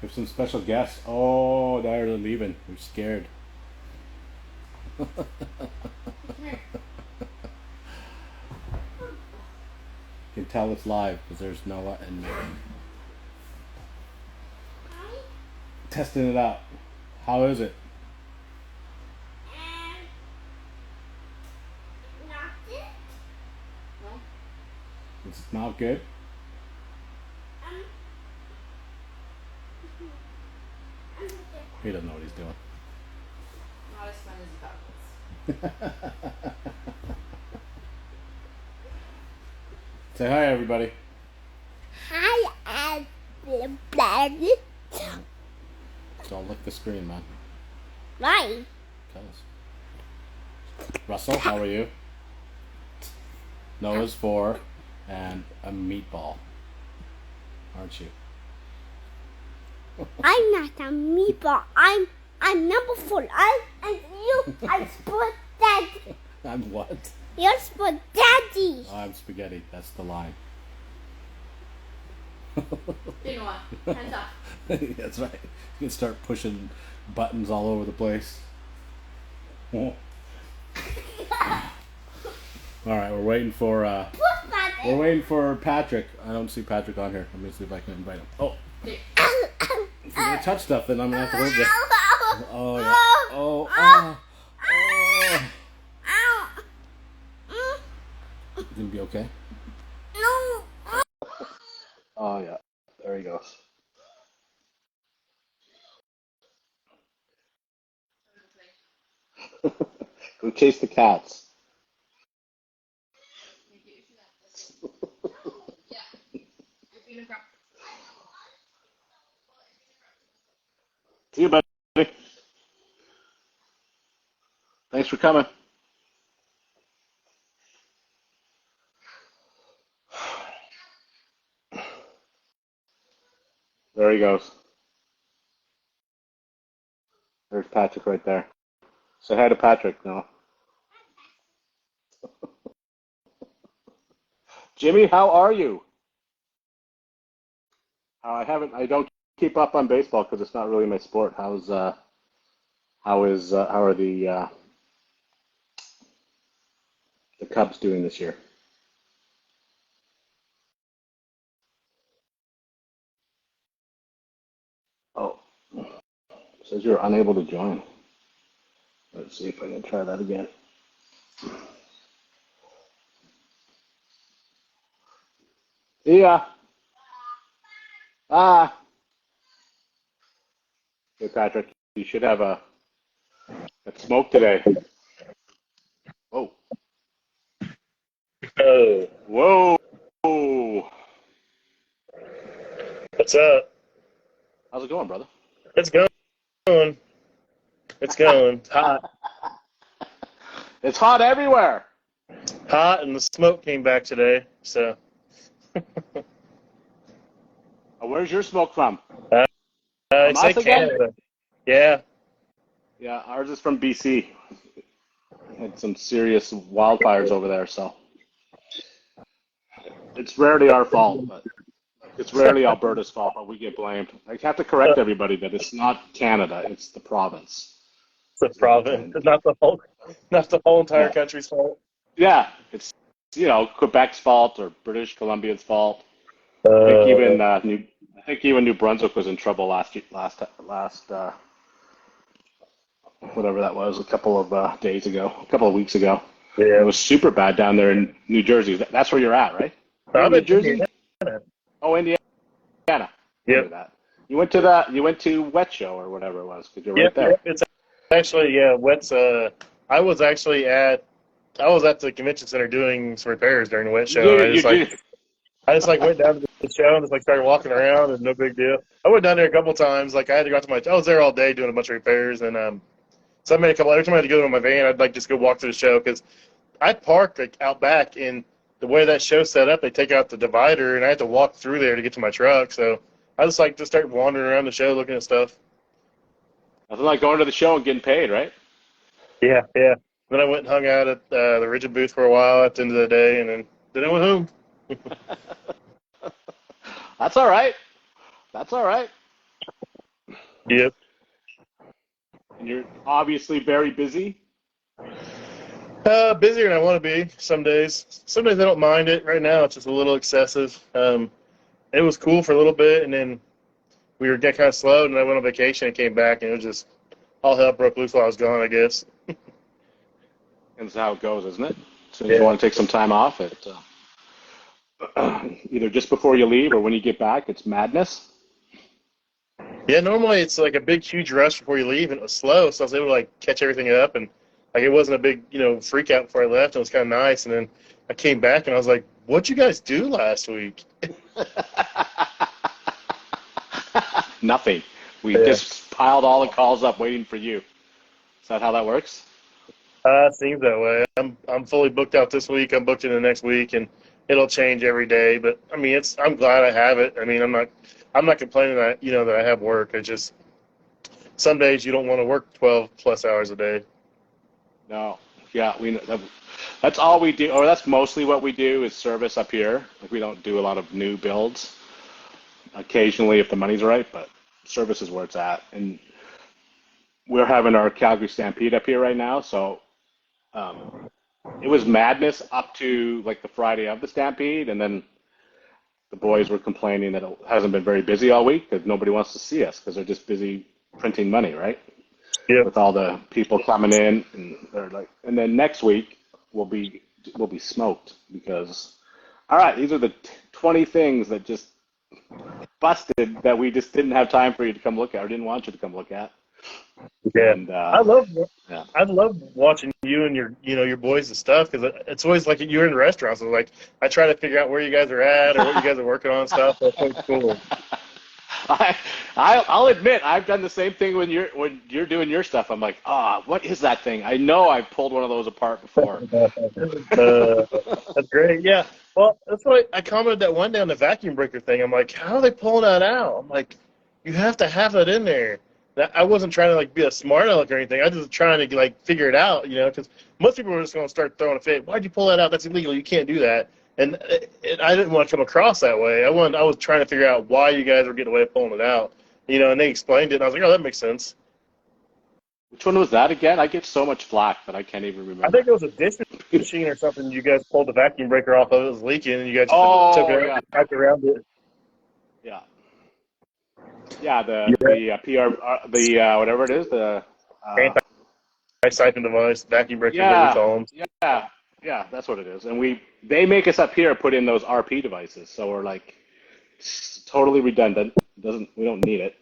We have some special guests. Oh, they're leaving. They're scared. You can tell it's live because there's Noah and Megan testing it out. How is it? It's not good. He doesn't know what he's doing. Not as fun as he thought it Say hi, everybody. Hi, everybody. Don't lick the screen, man. Why? Tell us. Russell, how are you? Noah's 4 and a meatball. Aren't you? I'm not a meatball. I'm number 4. And you are sport daddy. I'm what? You're sport daddy. I'm spaghetti. That's the line. You know what? Hands off. That's right. You can start pushing buttons all over the place. Oh. All right, we're waiting for Patrick. I don't see Patrick on here. Let me see if I can invite him. Oh, if you're gonna touch stuff, then I'm gonna have to hold you. Oh yeah. Oh. You gonna be okay? No. Oh yeah. There he goes. Go chase the cats. See you, buddy. Thanks for coming. There he goes. There's Patrick right there. Say hi to Patrick now. Jimmy, how are you? I don't keep up on baseball because it's not really my sport. How are the Cubs doing this year? Oh, it says you're unable to join. Let's see if I can try that again. Yeah. Ah. Hey, Patrick, you should have a smoke today. Whoa. Oh, Whoa. what's up? How's it going, brother? It's going. It's going. It's hot. It's hot everywhere. Hot, and the smoke came back today. So, Where's your smoke from? From it's us in again? Canada. Yeah. Yeah, ours is from BC. Had some serious wildfires over there, so it's rarely our fault, but it's rarely Alberta's fault, but we get blamed. I have to correct everybody that it's not Canada, it's the province. It's a Is what I'm province. trying to It's do. not the whole entire Yeah, country's fault. yeah, it's Quebec's fault or British Columbia's fault. I think Uh, even New Brunswick was in trouble last whatever that was a couple of days ago, a couple of weeks ago. It yeah. was super bad down there in New Jersey. That's where you're at, right? You're in I'm New in Jersey? Indiana. Oh, Indiana. I knew Yep. that. You went to Wet Show or whatever it was because you're right Yep. there. Yep. It's actually, yeah, wet's, I was actually I was at the convention center doing some repairs during the wet You show, and did it. You did. I just like went down to the show and just like started walking around and no big deal. I went down there a couple times. Like I had to go out to I was there all day doing a bunch of repairs and so I made a couple. Every time I had to go to my van, I'd like just go walk through the show because I park like out back and the way that show's set up, they take out the divider and I had to walk through there to get to my truck. So I just like just started wandering around the show looking at stuff. Nothing like going to the show and getting paid, right? Yeah, yeah. Then I went and hung out at the Rigid booth for a while at the end of the day, and then I went home. That's all right. That's all right. Yep. And you're obviously very busy. Busier than I want to be some days. Some days I don't mind it. Right now it's just a little excessive. It was cool for a little bit, and then we were getting kind of slowed, and I went on vacation and came back, and it was just all hell broke loose while I was gone, I guess. And that's how it goes, isn't it? So you want to take some time off. Either just before you leave or when you get back, it's madness. Yeah, normally it's like a big, huge rush before you leave, and it was slow, so I was able to like catch everything up, and like it wasn't a big, freak out before I left. It was kind of nice, and then I came back and I was like, "What'd you guys do last week?" Nothing. We just piled all the calls up waiting for you. Is that how that works? Seems that way. I'm fully booked out this week. I'm booked in the next week, and it'll change every day. But I mean, I'm glad I have it. I mean, I'm not complaining that that I have work. It's just some days you don't want to work 12 plus hours a day. No. Yeah, that's all we do, or that's mostly what we do is service up here. Like we don't do a lot of new builds. Occasionally, if the money's right, but service is where it's at. And we're having our Calgary Stampede up here right now, so it was madness up to like the Friday of the Stampede, and then the boys were complaining that it hasn't been very busy all week because nobody wants to see us because they're just busy printing money, right? Yeah. With all the people coming in, and they're like, and then next week we'll be smoked because, all right, these are the 20 things that just busted that we just didn't have time for you to come look at or didn't want you to come look at. Yeah, and, I love watching you and your boys and stuff because it's always like you're in restaurants. So like I try to figure out where you guys are at or what you guys are working on and stuff. That's so cool. I'll admit I've done the same thing when you're doing your stuff. I'm like, what is that thing? I know I've pulled one of those apart before. That's great. Yeah. Well, that's what I commented that one day on the vacuum breaker thing. I'm like, how are they pulling that out? I'm like, you have to have that in there. I wasn't trying to like be a smart aleck or anything. I was just trying to like figure it out, because most people were just going to start throwing a fit. Why'd you pull that out? That's illegal. You can't do that. And I didn't want to come across that way. I was trying to figure out why you guys were getting away with pulling it out, and they explained it, and I was like, oh, that makes sense. Which one was that again? I get so much flack that I can't even remember. I think it was a dish machine or something. You guys pulled the vacuum breaker off of it. It was leaking, and you guys took it out and wrapped around it. Yeah. Yeah, the PR, whatever it is, the anti-siphon device, vacuum breaker, yeah, we call them. Yeah, that's what it is. And they make us up here put in those RP devices, so we're like totally redundant. We don't need it.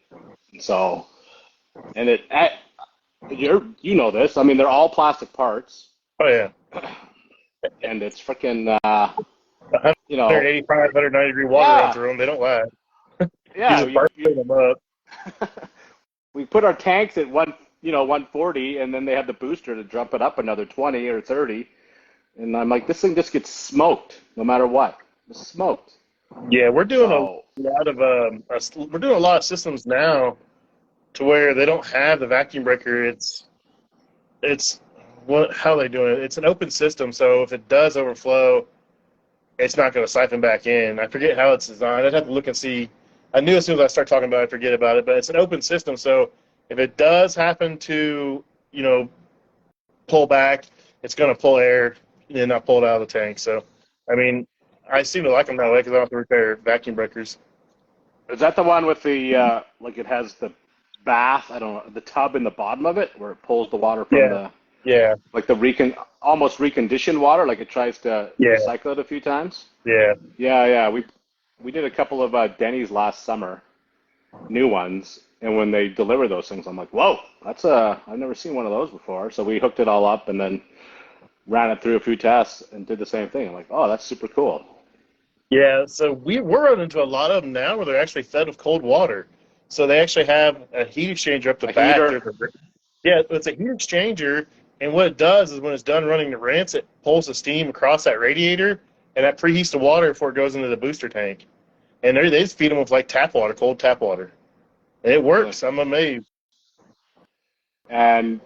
So, and you know this. I mean, they're all plastic parts. Oh yeah. And it's freaking 185, 190 degree water runs through them. They don't last. Yeah, you them up. We put our tanks at 140, and then they have the booster to jump it up another 20 or 30. And I'm like, this thing just gets smoked no matter what. It's smoked. Yeah, we're doing a lot of systems now to where they don't have the vacuum breaker. It's how are they doing it? It's an open system, so if it does overflow, it's not going to siphon back in. I forget how it's designed. I'd have to look and see. I knew as soon as I start talking about it, I'd forget about it, but it's an open system, so if it does happen to, pull back, it's going to pull air and not pull it out of the tank. So, I mean, I seem to like them that way because I don't have to repair vacuum breakers. Is that the one with the, like it has the bath, I don't know, the tub in the bottom of it where it pulls the water from like the almost reconditioned water, like it tries to recycle it a few times? Yeah. Yeah. We did a couple of Denny's last summer, new ones, and when they deliver those things, I'm like, whoa, I've never seen one of those before. So we hooked it all up and then ran it through a few tests and did the same thing. I'm like, oh, that's super cool. Yeah, so we're running into a lot of them now where they're actually fed with cold water. So they actually have a heat exchanger up the back. Yeah, it's a heat exchanger, and what it does is when it's done running the rinse, it pulls the steam across that radiator, and that preheats the water before it goes into the booster tank. And they just feed them with like tap water, cold tap water. And it works. I'm amazed. And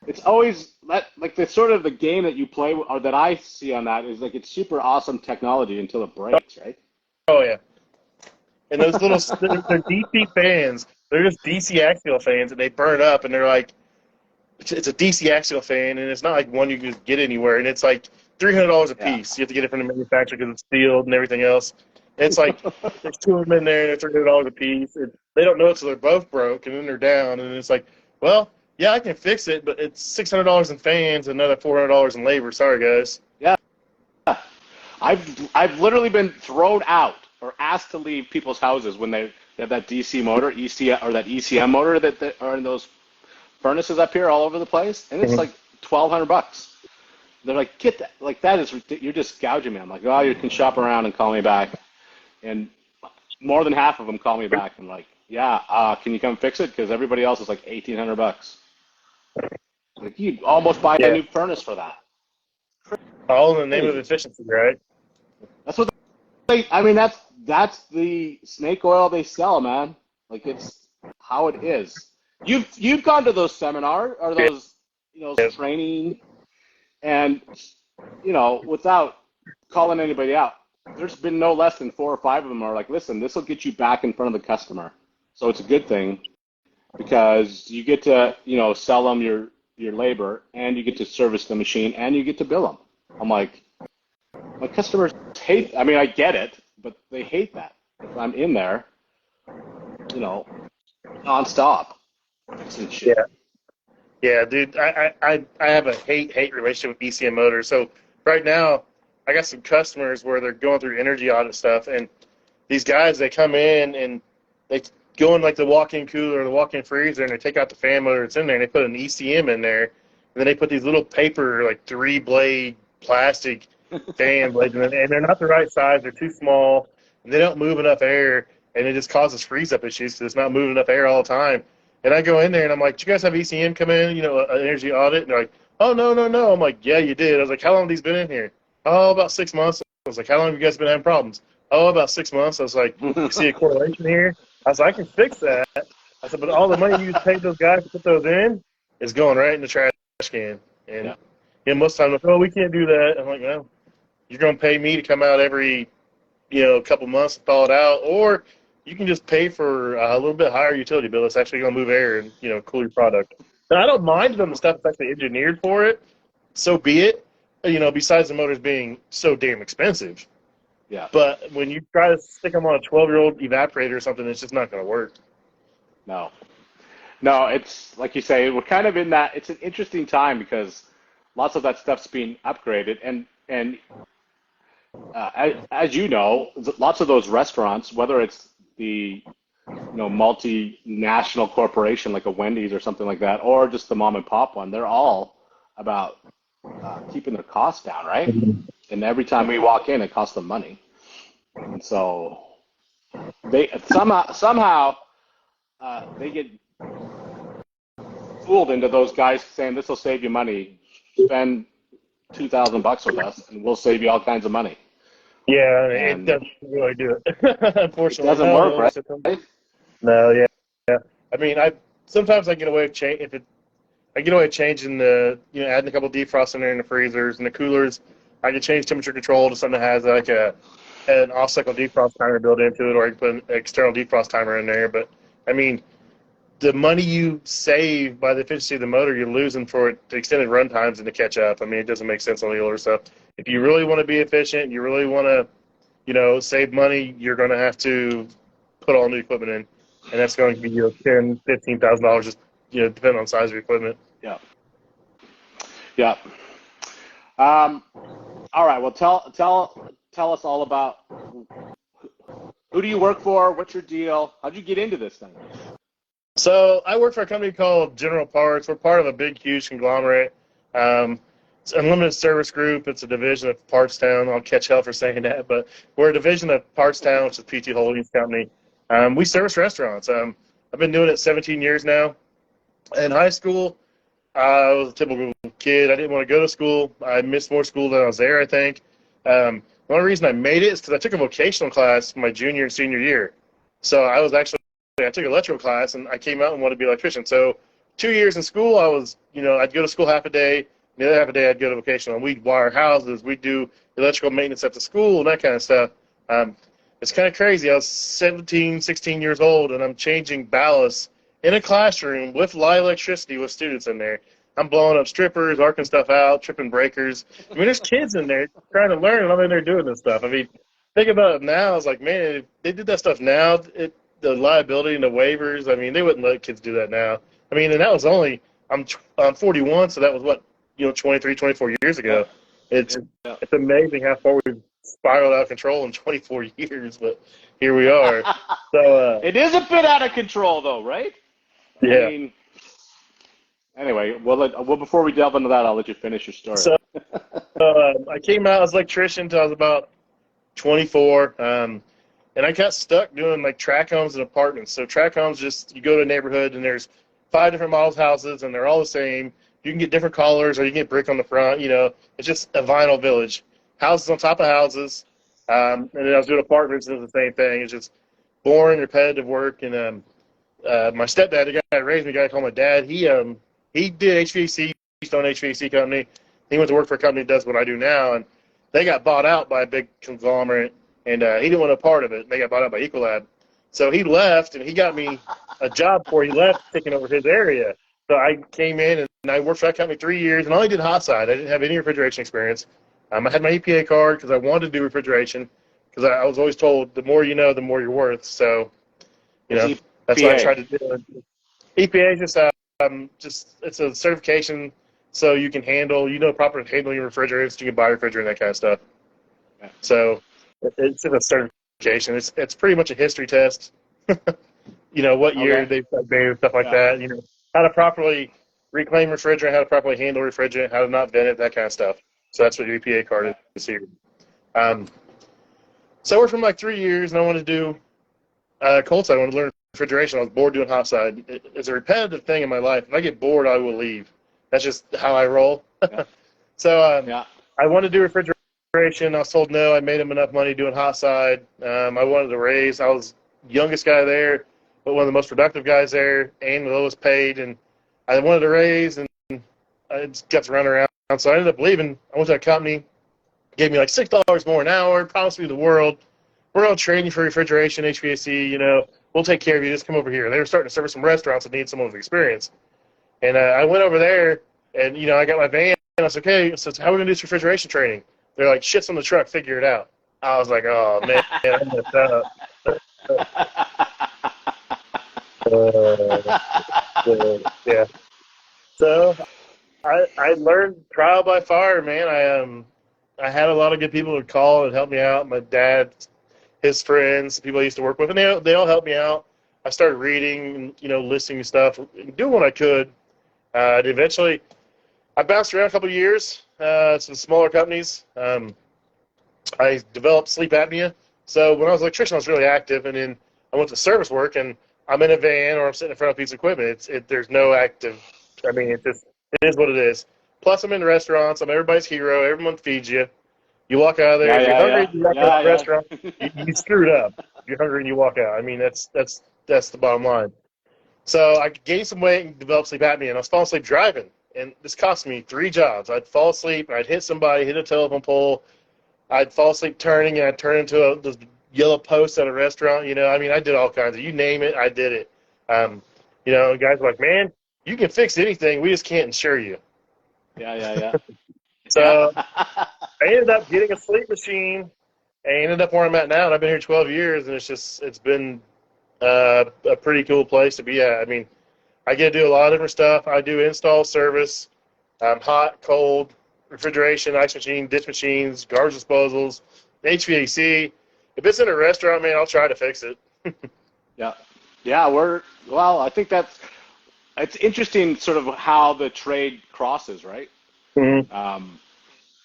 it's always like the sort of the game that you play or that I see on that is like it's super awesome technology until it breaks, right? Oh yeah. And those little they're DC fans. They're just DC axial fans, and they burn up, and they're like, it's a DC axial fan, and it's not like one you can just get anywhere, and it's like $300 a Yeah. piece. You have to get it from the manufacturer because it's sealed and everything else. And it's like there's two of them in there, and they're $300 a piece. And they don't know it till they're both broke, and then they're down, and it's like, well, yeah, I can fix it, but it's $600 in fans and another $400 in labor. Sorry, guys. Yeah. I've literally been thrown out or asked to leave people's houses when they have that DC motor, or that ECM motor that are in those furnaces up here all over the place, and it's like $1,200. They're like, get that, like that is, you're just gouging me. I'm like, oh, you can shop around and call me back, and more than half of them call me back. I'm like, yeah, can you come fix it? Because everybody else is like $1,800. Like you almost buy a new furnace for that. All in the name of efficiency, right? That's what I mean, that's the snake oil they sell, man. Like it's how it is. You've gone to those seminars or those training, and without calling anybody out, there's been no less than 4 or 5 of them are like, listen, this will get you back in front of the customer, so it's a good thing because you get to sell them your labor, and you get to service the machine, and you get to bill them. I'm like, my customers hate. I mean, I get it, but they hate that. If I'm in there, nonstop. Yeah. Yeah, dude, I have a hate relationship with ECM motors. So right now, I got some customers where they're going through energy audit stuff, and these guys, they come in and they go in like the walk-in cooler or the walk-in freezer, and they take out the fan motor that's in there, and they put an ECM in there, and then they put these little paper, like 3-blade plastic fan blades, and they're not the right size. They're too small, and they don't move enough air, and it just causes freeze-up issues because it's not moving enough air all the time. And I go in there, and I'm like, "Do you guys have ECM come in, an energy audit?" And they're like, "Oh, no, no, no." I'm like, "Yeah, you did." I was like, "How long have these been in here?" "Oh, about 6 months." I was like, "How long have you guys been having problems?" "Oh, about 6 months." I was like, "You see a correlation here?" I was like, "I can fix that." I said, "But all the money you paid those guys to put those in is going right in the trash can." And most of the time, they're like, "Oh, we can't do that." I'm like, "Well, you're going to pay me to come out every, couple months and thaw it out, or you can just pay for a little bit higher utility bill. It's actually going to move air and, cool your product." And I don't mind them the stuff that's actually engineered for it. So be it. Besides the motors being so damn expensive. Yeah. But when you try to stick them on a 12-year-old evaporator or something, it's just not going to work. No, it's like you say, we're kind of in that. It's an interesting time because lots of that stuff's being upgraded, and as you know, lots of those restaurants, whether it's the multinational corporation like a Wendy's or something like that, or just the mom and pop one, they're all about keeping their costs down, right? And every time we walk in, it costs them money, and so they somehow they get fooled into those guys saying this will save you money. Spend $2,000 with us, and we'll save you all kinds of money. Yeah, And it doesn't really do it. Unfortunately, it doesn't work, right? No, yeah. I mean, sometimes I get away with I get away with changing adding a couple defrosts in there in the freezers and the coolers. I can change temperature control to something that has like an off-cycle defrost timer built into it, or I can put an external defrost timer in there. But I mean, the money you save by the efficiency of the motor, you're losing for the extended run times and to catch up. I mean, it doesn't make sense on the older stuff. If you really want to be efficient, you really want to, save money, you're going to have to put all new equipment in, and that's going to be $10,000, $15,000, just depending on the size of your equipment. Yeah. Yeah. All right. Well, tell us all about who do you work for? What's your deal? How'd you get into this thing? So I work for a company called General Parts. We're part of a big, huge conglomerate. It's Unlimited Service Group. It's a division of Partstown. I'll catch hell for saying that, but we're a division of Partstown, which is PT Holdings Company. We service restaurants. I've been doing it 17 years now. In high school, I was a typical kid. I didn't want to go to school. I missed more school than I was there, I think. The only reason I made it is because I took a vocational class my junior and senior year. So I took electrical class, and I came out and wanted to be an electrician. So 2 years in school, I was, I'd go to school half a day. The other half a day, I'd go to vocational. And we'd wire houses. We'd do electrical maintenance at the school and that kind of stuff. As it's kind of crazy. I was 17, 16 years old, and I'm changing ballast in a classroom with live electricity with students in there. I'm blowing up strippers, arcing stuff out, tripping breakers. I mean, there's kids in there trying to learn, and I'm in there doing this stuff. I mean, think about it now. It's like, man, if they did that stuff now, the liability and the waivers, I mean, they wouldn't let kids do that now. I mean, and that was only, I'm 41, so that was what, 23, 24 years ago. It's amazing how far we've spiraled out of control in 24 years, but here we are. So it is a bit out of control, though, right? yeah. I mean, anyway, well, before we delve into that, I'll let you finish your story. So I came out as an electrician until I was about 24, and I got stuck doing like tract homes and apartments. So tract homes, just you go to a neighborhood and there's 5 different models houses and they're all the same. You can get different colors or you can get brick on the front. It's just a vinyl village. Houses on top of houses. And then I was doing apartments and it was the same thing. It's just boring, repetitive work. And my stepdad, the guy that raised me, the guy I called my dad, he did HVAC. He's owned an HVAC company. He went to work for a company that does what I do now, and they got bought out by a big conglomerate, and he didn't want a part of it. They got bought out by Ecolab. So he left, and he got me a job before he left, taking over his area. So I came in, and I worked for that company 3 years, and I only did hot side. I didn't have any refrigeration experience. I had my EPA card because I wanted to do refrigeration, because I was always told the more you know, the more you're worth. So, that's what I tried to do. EPA is just it's a certification so you can proper handling your refrigerants. You can buy refrigerant, that kind of stuff. Yeah. So it's a certification. It's pretty much a history test. What year they've made, stuff like that. How to properly reclaim refrigerant, how to properly handle refrigerant, how to not vent it, that kind of stuff. So that's what your EPA card is here. So I worked for like 3 years, and I wanted to do cold side. I wanted to learn refrigeration. I was bored doing hot side. It's a repetitive thing in my life. If I get bored, I will leave. That's just how I roll. Yeah. So I wanted to do refrigeration. I was told no. I made him enough money doing hot side. I wanted to raise. I was the youngest guy there, but one of the most productive guys there, and the lowest paid. And I wanted to raise, and I just got to run around. So I ended up leaving. I went to a company, gave me like $6 more an hour, promised me the world. We're going to train you for refrigeration, HVAC, we'll take care of you. Just come over here. They were starting to service some restaurants that need someone with experience. And I went over there, and, I got my van, and I was like, okay, so how are we going to do this refrigeration training? They're like, shit's on the truck, figure it out. I was like, oh, man, I messed up. Yeah. So I learned trial by fire, man. I had a lot of good people who would call and help me out. My dad, his friends, people I used to work with, and they all helped me out. I started reading, listening to stuff, doing what I could. And eventually, I bounced around a couple of years, some smaller companies. I developed sleep apnea. So when I was an electrician, I was really active, and then I went to service work, and I'm in a van or I'm sitting in front of a piece of equipment. There's no active. I mean, it is what it is. Plus, I'm in restaurants. I'm everybody's hero. Everyone feeds you. You walk out of there. If you're hungry, you walk out of the restaurant. You screwed up. If you're hungry and you walk out. I mean, that's the bottom line. So I gained some weight and developed sleep apnea, and I was falling asleep driving. And this cost me 3 jobs. I'd fall asleep, I'd hit somebody, hit a telephone pole. I'd fall asleep turning, and I'd turn into this yellow post at a restaurant. I mean, I did all kinds of. You name it, I did it. Guys were like, man, you can fix anything. We just can't insure you. Yeah. So I ended up getting a sleep machine. I ended up where I'm at now, and I've been here 12 years, and it's been a pretty cool place to be at. I mean, I get to do a lot of different stuff. I do install, service, hot, cold, refrigeration, ice machine, dish machines, garbage disposals, HVAC. If it's in a restaurant, man, I'll try to fix it. Yeah. I think it's interesting sort of how the trade crosses, right? Mm-hmm.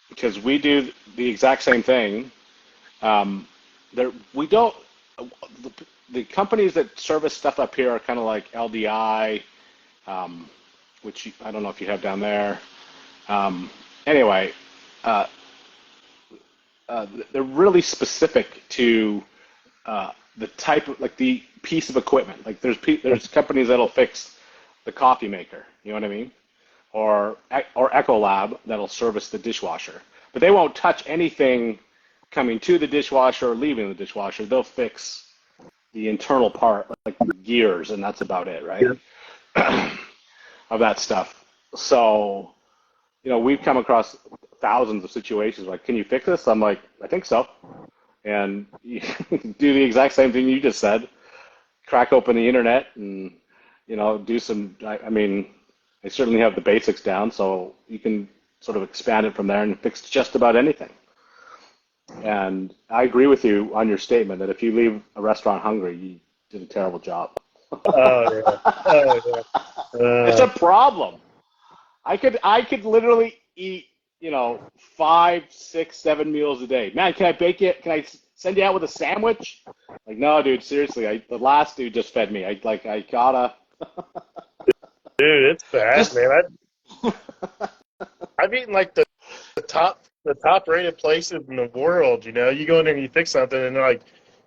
Because we do the exact same thing. We don't. The companies that service stuff up here are kind of like LDI, which I don't know if you have down there. Anyway, they're really specific to the type of the piece of equipment. Like there's companies that'll fix the coffee maker. You know what I mean? Or Ecolab that'll service the dishwasher, but they won't touch anything coming to the dishwasher or leaving the dishwasher. They'll fix the internal part, like the gears, and that's about it, right? Yeah. Of that stuff. So, we've come across thousands of situations like, can you fix this? I'm like, I think so. And you do the exact same thing you just said. Crack open the internet and, do some, I certainly have the basics down, so you can sort of expand it from there and fix just about anything. And I agree with you on your statement that if you leave a restaurant hungry, you did a terrible job. Oh, yeah. Oh, yeah. It's a problem. I could literally eat, 5, 6, 7 meals a day. Man, can I bake it? Can I send you out with a sandwich? Like, no, dude, seriously. The last dude just fed me. I gotta. Dude, it's bad, man. I've eaten like the top rated places in the world. You go in there and you fix something, and they're like,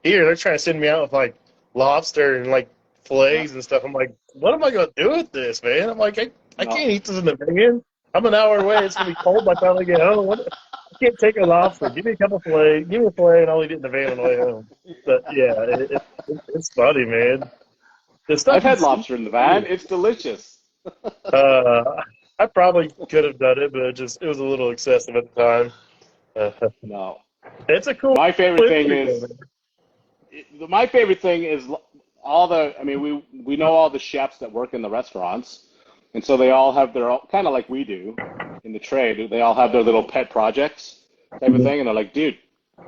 here, they're trying to send me out with like lobster and like fillets and stuff. I'm like, what am I gonna do with this, man? I'm like, I can't eat this in the van. I'm an hour away. It's gonna be cold by the time I get home. I can't take a lobster. Give me a couple fillets. Give me a fillet, and I'll eat it in the van on the way home. But yeah, it's funny, man. I've had lobster in the van. It's delicious. I probably could have done it, but it was a little excessive at the time. No. It's a cool. My favorite thing is all the. We know all the chefs that work in the restaurants, and so they all have their own, kind of like we do in the trade. They all have their little pet projects type of thing, and they're like, dude,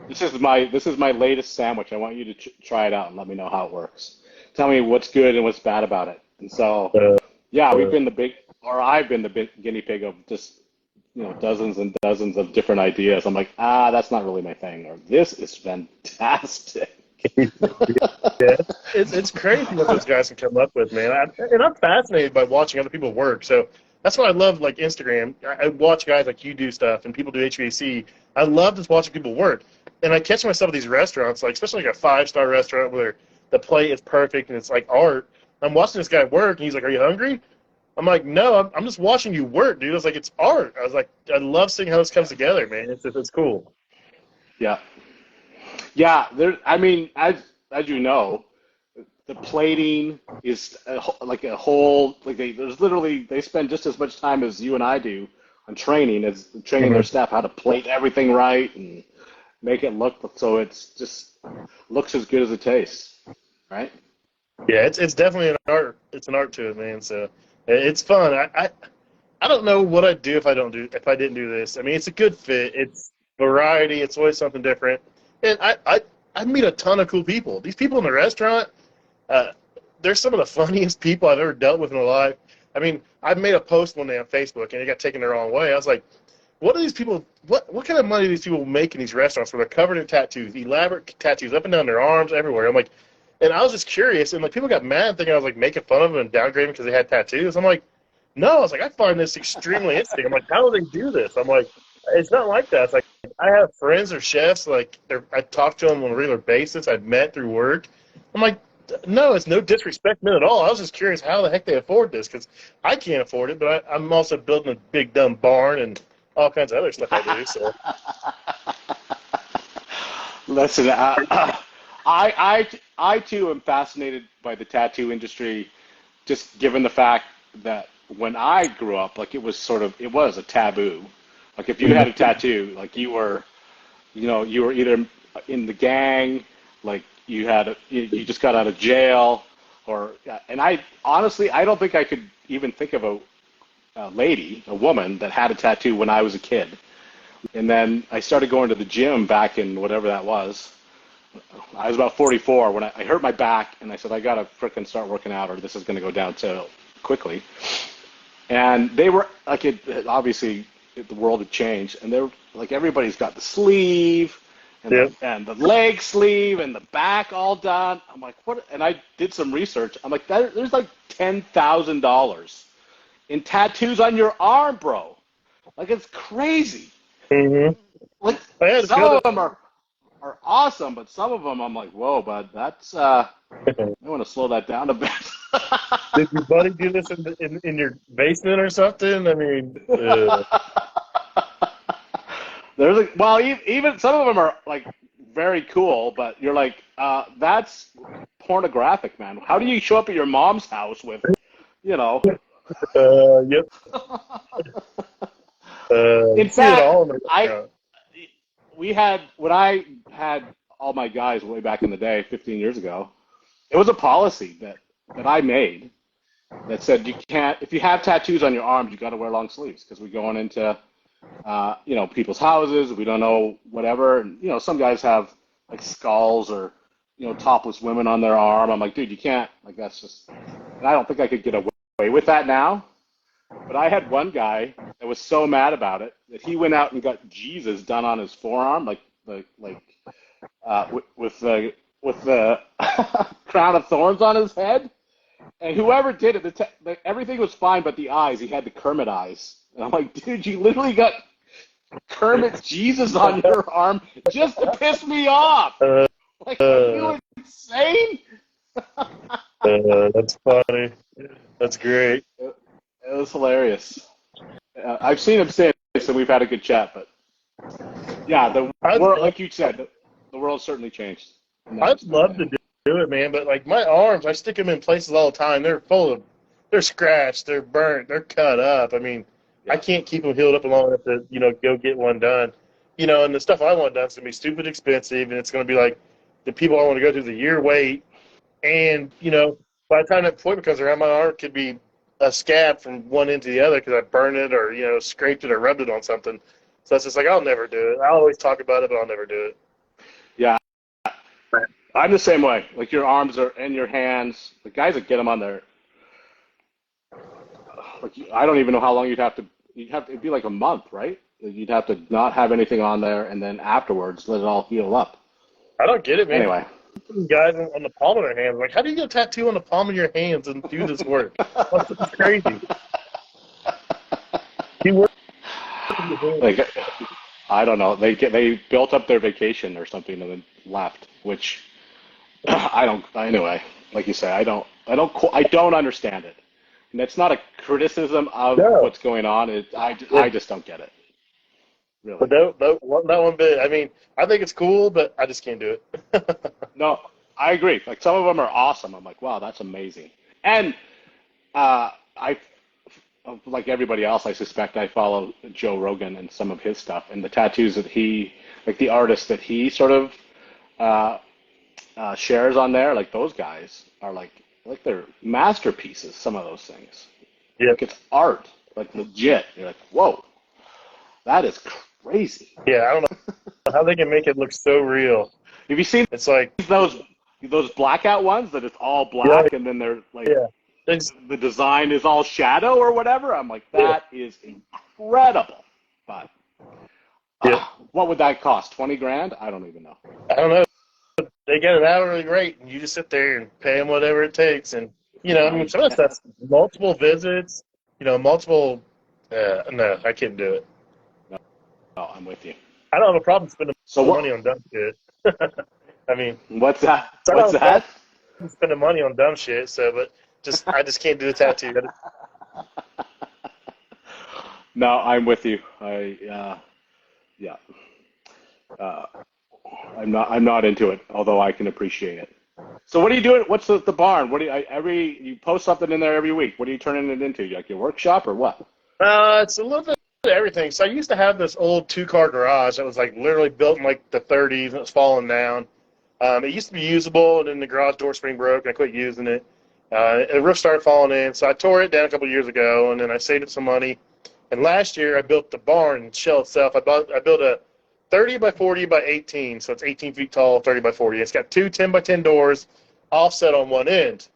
this is my latest sandwich. I want you to try it out and let me know how it works. Tell me what's good and what's bad about it. And so, I've been the big guinea pig of just, dozens and dozens of different ideas. I'm like, that's not really my thing, or this is fantastic. Yeah, it's crazy what those guys can come up with, man. I'm fascinated by watching other people work. So that's why I love like Instagram. I watch guys like you do stuff, and people do HVAC. I love just watching people work, and I catch myself at these restaurants, like especially like a 5-star restaurant where the plate is perfect and it's like art. I'm watching this guy work, and he's like, "Are you hungry?" I'm like, "No, I'm just watching you work, dude." I was like, "It's art." I was like, "I love seeing how this comes together, man. It's cool." Yeah. Yeah, as you know, the plating is like a whole, like they spend just as much time as you and I do on training their staff how to plate everything right and make it look so it's just looks as good as it tastes, right? Yeah, it's definitely an art. It's an art to it, man. So it's fun. I don't know what I'd do if I didn't do this. It's a good fit. It's variety. It's always something different. And I meet a ton of cool people. These people in the restaurant, they're some of the funniest people I've ever dealt with in my life. I made a post one day on Facebook, and it got taken the wrong way. I was like, what are these people, what kind of money do these people make in these restaurants where they're covered in tattoos, elaborate tattoos up and down their arms, everywhere? I'm like, and I was just curious, and like people got mad thinking I was like making fun of them and downgrading them because they had tattoos. I'm like, no, I was like, I find this extremely interesting. I'm like, how do they do this? I'm like, it's not like that. It's like I have friends or chefs, like I talk to them on a regular basis. I've met through work. I'm like, no, it's no disrespect meant at all. I was just curious how the heck they afford this because I can't afford it, but I'm also building a big dumb barn and all kinds of other stuff I do. So, listen, I too am fascinated by the tattoo industry, just given the fact that when I grew up, like it was a taboo. Like if you had a tattoo, like you were either in the gang, like you just got out of jail, and I honestly, I don't think I could even think of a woman that had a tattoo when I was a kid. And then I started going to the gym back in whatever that was. I was about 44 when I hurt my back, and I said, I got to frickin' start working out or this is going to go downhill quickly. And they were like, obviously the world had changed, and they're like, everybody's got the sleeve and the leg sleeve and the back all done. I'm like, what? And I did some research. I'm like, there's like $10,000 in tattoos on your arm, bro. Like, it's crazy. mm-hmm. Like, some of them are awesome, but some of them I'm like, whoa, bud, that's I want to slow that down a bit. Did your buddy do this in your basement or something? There's like, well, even some of them are like very cool, but you're like, that's pornographic, man. How do you show up at your mom's house with, you know? Yep. In See it fact, all in the I restaurant. we had when I had all my guys way back in the day, 15 years ago. It was a policy that I made that said you can't if you have tattoos on your arms, you got to wear long sleeves because we're going into people's houses. We don't know whatever. And, some guys have like skulls or, topless women on their arm. I'm like, dude, you can't. Like, that's just. And I don't think I could get away with that now. But I had one guy that was so mad about it that he went out and got Jesus done on his forearm, with the crown of thorns on his head. And whoever did it, everything was fine, but the eyes, he had the Kermit eyes. And I'm like, dude, you literally got Kermit Jesus on your arm just to piss me off. Like, are you insane? That's funny. That's great. It was hilarious. I've seen him since, and we've had a good chat. But yeah, the world, like you said, the world's certainly changed. I'd love to do it, man, but like my arms, I stick them in places all the time. They're scratched, they're burnt, they're cut up. I mean, Yeah. I can't keep them healed up long enough to, go get one done. And the stuff I want done is gonna be stupid expensive, and it's gonna be like the people I want to go through the year wait, and by the time that appointment comes around, my arm could be a scab from one end to the other because I burned it or scraped it or rubbed it on something. So it's just like I'll never do it. I'll always talk about it, but I'll never do it. Yeah, I'm the same way. Like your arms are and your hands. The guys that get them on their, like I don't even know how long you'd have to. It'd be like a month, right? You'd have to not have anything on there, and then afterwards let it all heal up. I don't get it, man. Anyway, guys on the palm of their hands, like, how do you get a tattoo on the palm of your hands and do this work? That's crazy. You work. like I don't know. They built up their vacation or something and then left, which I don't. Anyway, like you say, I don't understand it. And that's not a criticism of what's going on. I just don't get it. Really. But that one bit. I mean, I think it's cool, but I just can't do it. No, I agree. Like some of them are awesome. I'm like, wow, that's amazing. And like everybody else, I suspect I follow Joe Rogan and some of his stuff, and the tattoos that like the artists that he sort of shares on there, like those guys are like they're masterpieces. Some of those things, like it's art, like legit. You're like, whoa, that is crazy. Yeah, I don't know how they can make it look so real. Have you seen? It's like those blackout ones that it's all black and then they're like the design is all shadow or whatever. I'm like, that is incredible. But what would that cost? 20 grand? I don't even know. I don't know. They get an hourly rate, and you just sit there and pay them whatever it takes. And I mean, some of that stuff's multiple visits. Multiple. No, I can't do it. No, I'm with you. I don't have a problem spending money on dumb shit. I mean, what's that? What's that? I'm spending money on dumb shit. So, but I just can't do the tattoo. No, I'm with you. I'm not into it, although I can appreciate it. So what are you doing? What's the barn? What do you post something in there every week? What are you turning it into? Like your workshop or what? It's a little bit of everything. So I used to have this old 2-car garage that was like literally built in like the 30s and it was falling down. It used to be usable, and then the garage door spring broke and I quit using it. The roof started falling in, so I tore it down a couple of years ago, and then I saved up some money. And last year I built the barn shell itself. I built a 30 by 40 by 18, so it's 18 feet tall, 30 by 40. It's got two 10 by 10 doors offset on one end.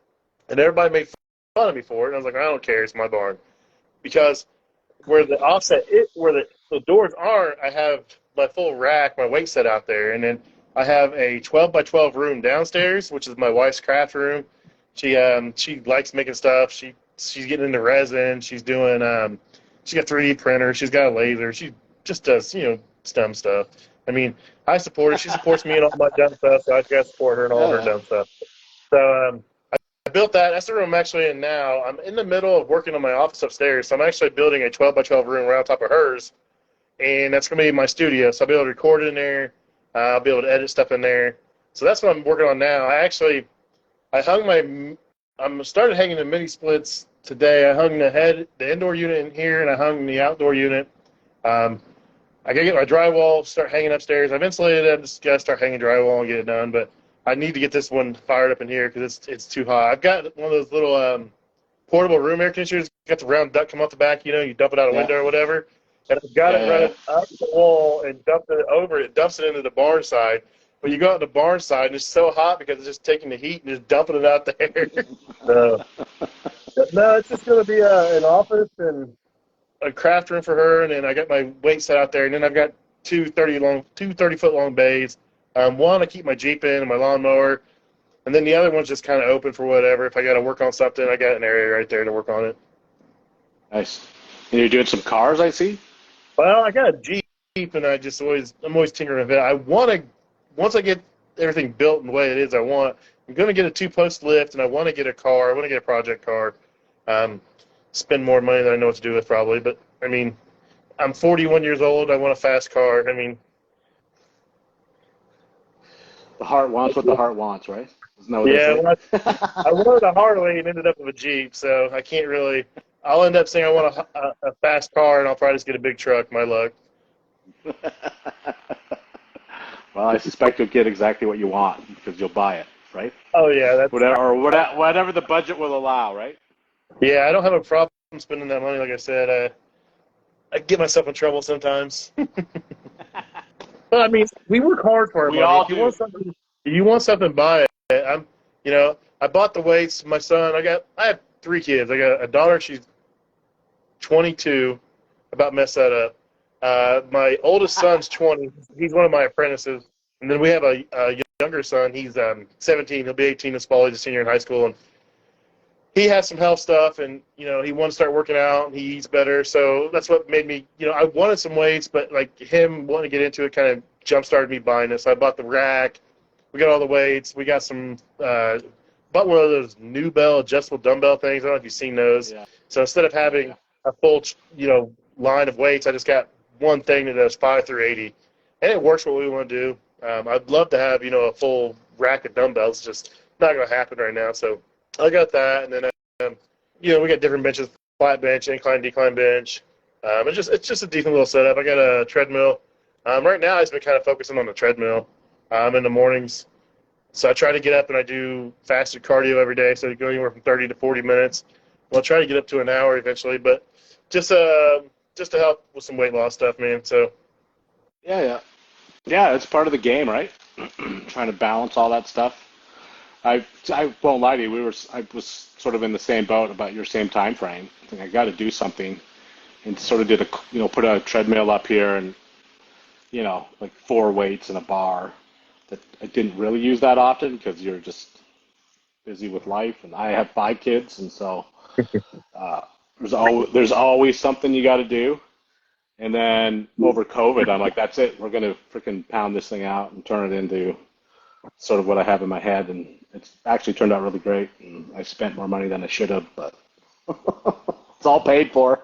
And everybody made fun of me for it, and I was like, I don't care, it's my barn. Because where the offset, where the doors are, I have my full rack, my weight set out there, and then I have a 12 by 12 room downstairs, which is my wife's craft room. She likes making stuff. She's getting into resin. She's doing she got 3D printer. She's got a laser. She just does dumb stuff. I mean, I support her. She supports me in all my dumb stuff, so I got to support her in all her dumb stuff. So I built that. That's the room I'm actually in now. I'm in the middle of working on my office upstairs, so I'm actually building a 12 by 12 room right on top of hers. and that's gonna be my studio. So I'll be able to record in there. I'll be able to edit stuff in there. So that's what I'm working on now. I'm started hanging the mini splits today. I hung the indoor unit in here, and I hung the outdoor unit. I gotta get my drywall, start hanging upstairs. I've insulated it. I just gotta start hanging drywall and get it done. But I need to get this one fired up in here because it's too hot. I've got one of those little portable room air conditioners. Got the round duct come off the back. You dump it out a window or whatever. And I've got it running up the wall and dumped it over. It dumps it into the barn side. But you go out the barn side and it's so hot because it's just taking the heat and just dumping it out there. So, no, it's just gonna be an office and a craft room for her, and then I got my weight set out there, and then I've got two 30-foot long bays. One I keep my Jeep in and my lawnmower, and then the other one's just kind of open for whatever. If I got to work on something, I got an area right there to work on it. Nice. And you're doing some cars, I see? Well, I got a Jeep, and I'm always tinkering with it. Once I get everything built in the way it is I'm going to get a 2-post lift, and I want to get a car. I want to get a project car. Spend more money than I know what to do with probably, but I mean, I'm 41 years old. I want a fast car. I mean, The heart wants what the heart wants, right? Isn't that what yeah, they say? I wanted a Harley and ended up with a Jeep, so I can't really. I'll end up saying I want a fast car, and I'll probably just get a big truck. My luck. Well, I suspect you'll get exactly what you want because you'll buy it, right? Oh yeah, that's Whatever the budget will allow, right? yeah. I don't have a problem spending that money. Like I said, I get myself in trouble sometimes. But I mean, we work hard for our money. all If you do. want something, buy it. I bought the weights. My son, I have 3 kids. I got a daughter. She's 22. About messed that up. My oldest son's 20. He's one of my apprentices. And then we have a younger son. He's 17. He'll be 18 this fall. He's a senior in high school. And he has some health stuff, and he wanted to start working out, and he eats better. So that's what made me, I wanted some weights, but like him wanting to get into it kind of jump started me buying this. So I bought the rack. We got all the weights. We got some, bought one of those New Bell adjustable dumbbell things. I don't know if you've seen those. Yeah. So instead of having a full, line of weights, I just got one thing that does 5 through 80, and it works what we want to do. I'd love to have, a full rack of dumbbells. It's just not going to happen right now. So I got that, and then we got different benches: flat bench, incline, decline bench. It's just a decent little setup. I got a treadmill. Right now, I've been kind of focusing on the treadmill in the mornings. So I try to get up and I do fasted cardio every day. So I go anywhere from 30 to 40 minutes. I'll try to get up to an hour eventually, but just to help with some weight loss stuff, man. So Yeah. It's part of the game, right? Trying to balance all that stuff. I won't lie to you. I was sort of in the same boat about your same time frame. I think I got to do something, and sort of did put a treadmill up here and like 4 weights and a bar. That I didn't really use that often because you're just busy with life, and I have 5 kids, and so there's always something you got to do. And then over COVID, I'm like, that's it. We're gonna freaking pound this thing out and turn it into sort of what I have in my head, and it's actually turned out really great. And I spent more money than I should have, but it's all paid for.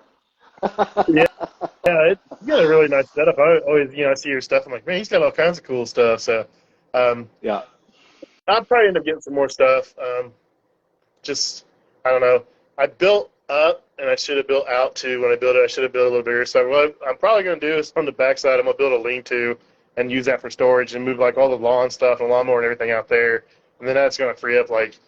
yeah, you got a really nice setup. I always, I see your stuff. I'm like, man, he's got all kinds of cool stuff. So, Yeah. I'll probably end up getting some more stuff. I don't know. I built up, and I should have built out too. When I built it, I should have built a little bigger. So what I'm probably going to do is on the backside, I'm going to build a lean-to and use that for storage and move like all the lawn stuff and lawnmower and everything out there. And then that's going to free up like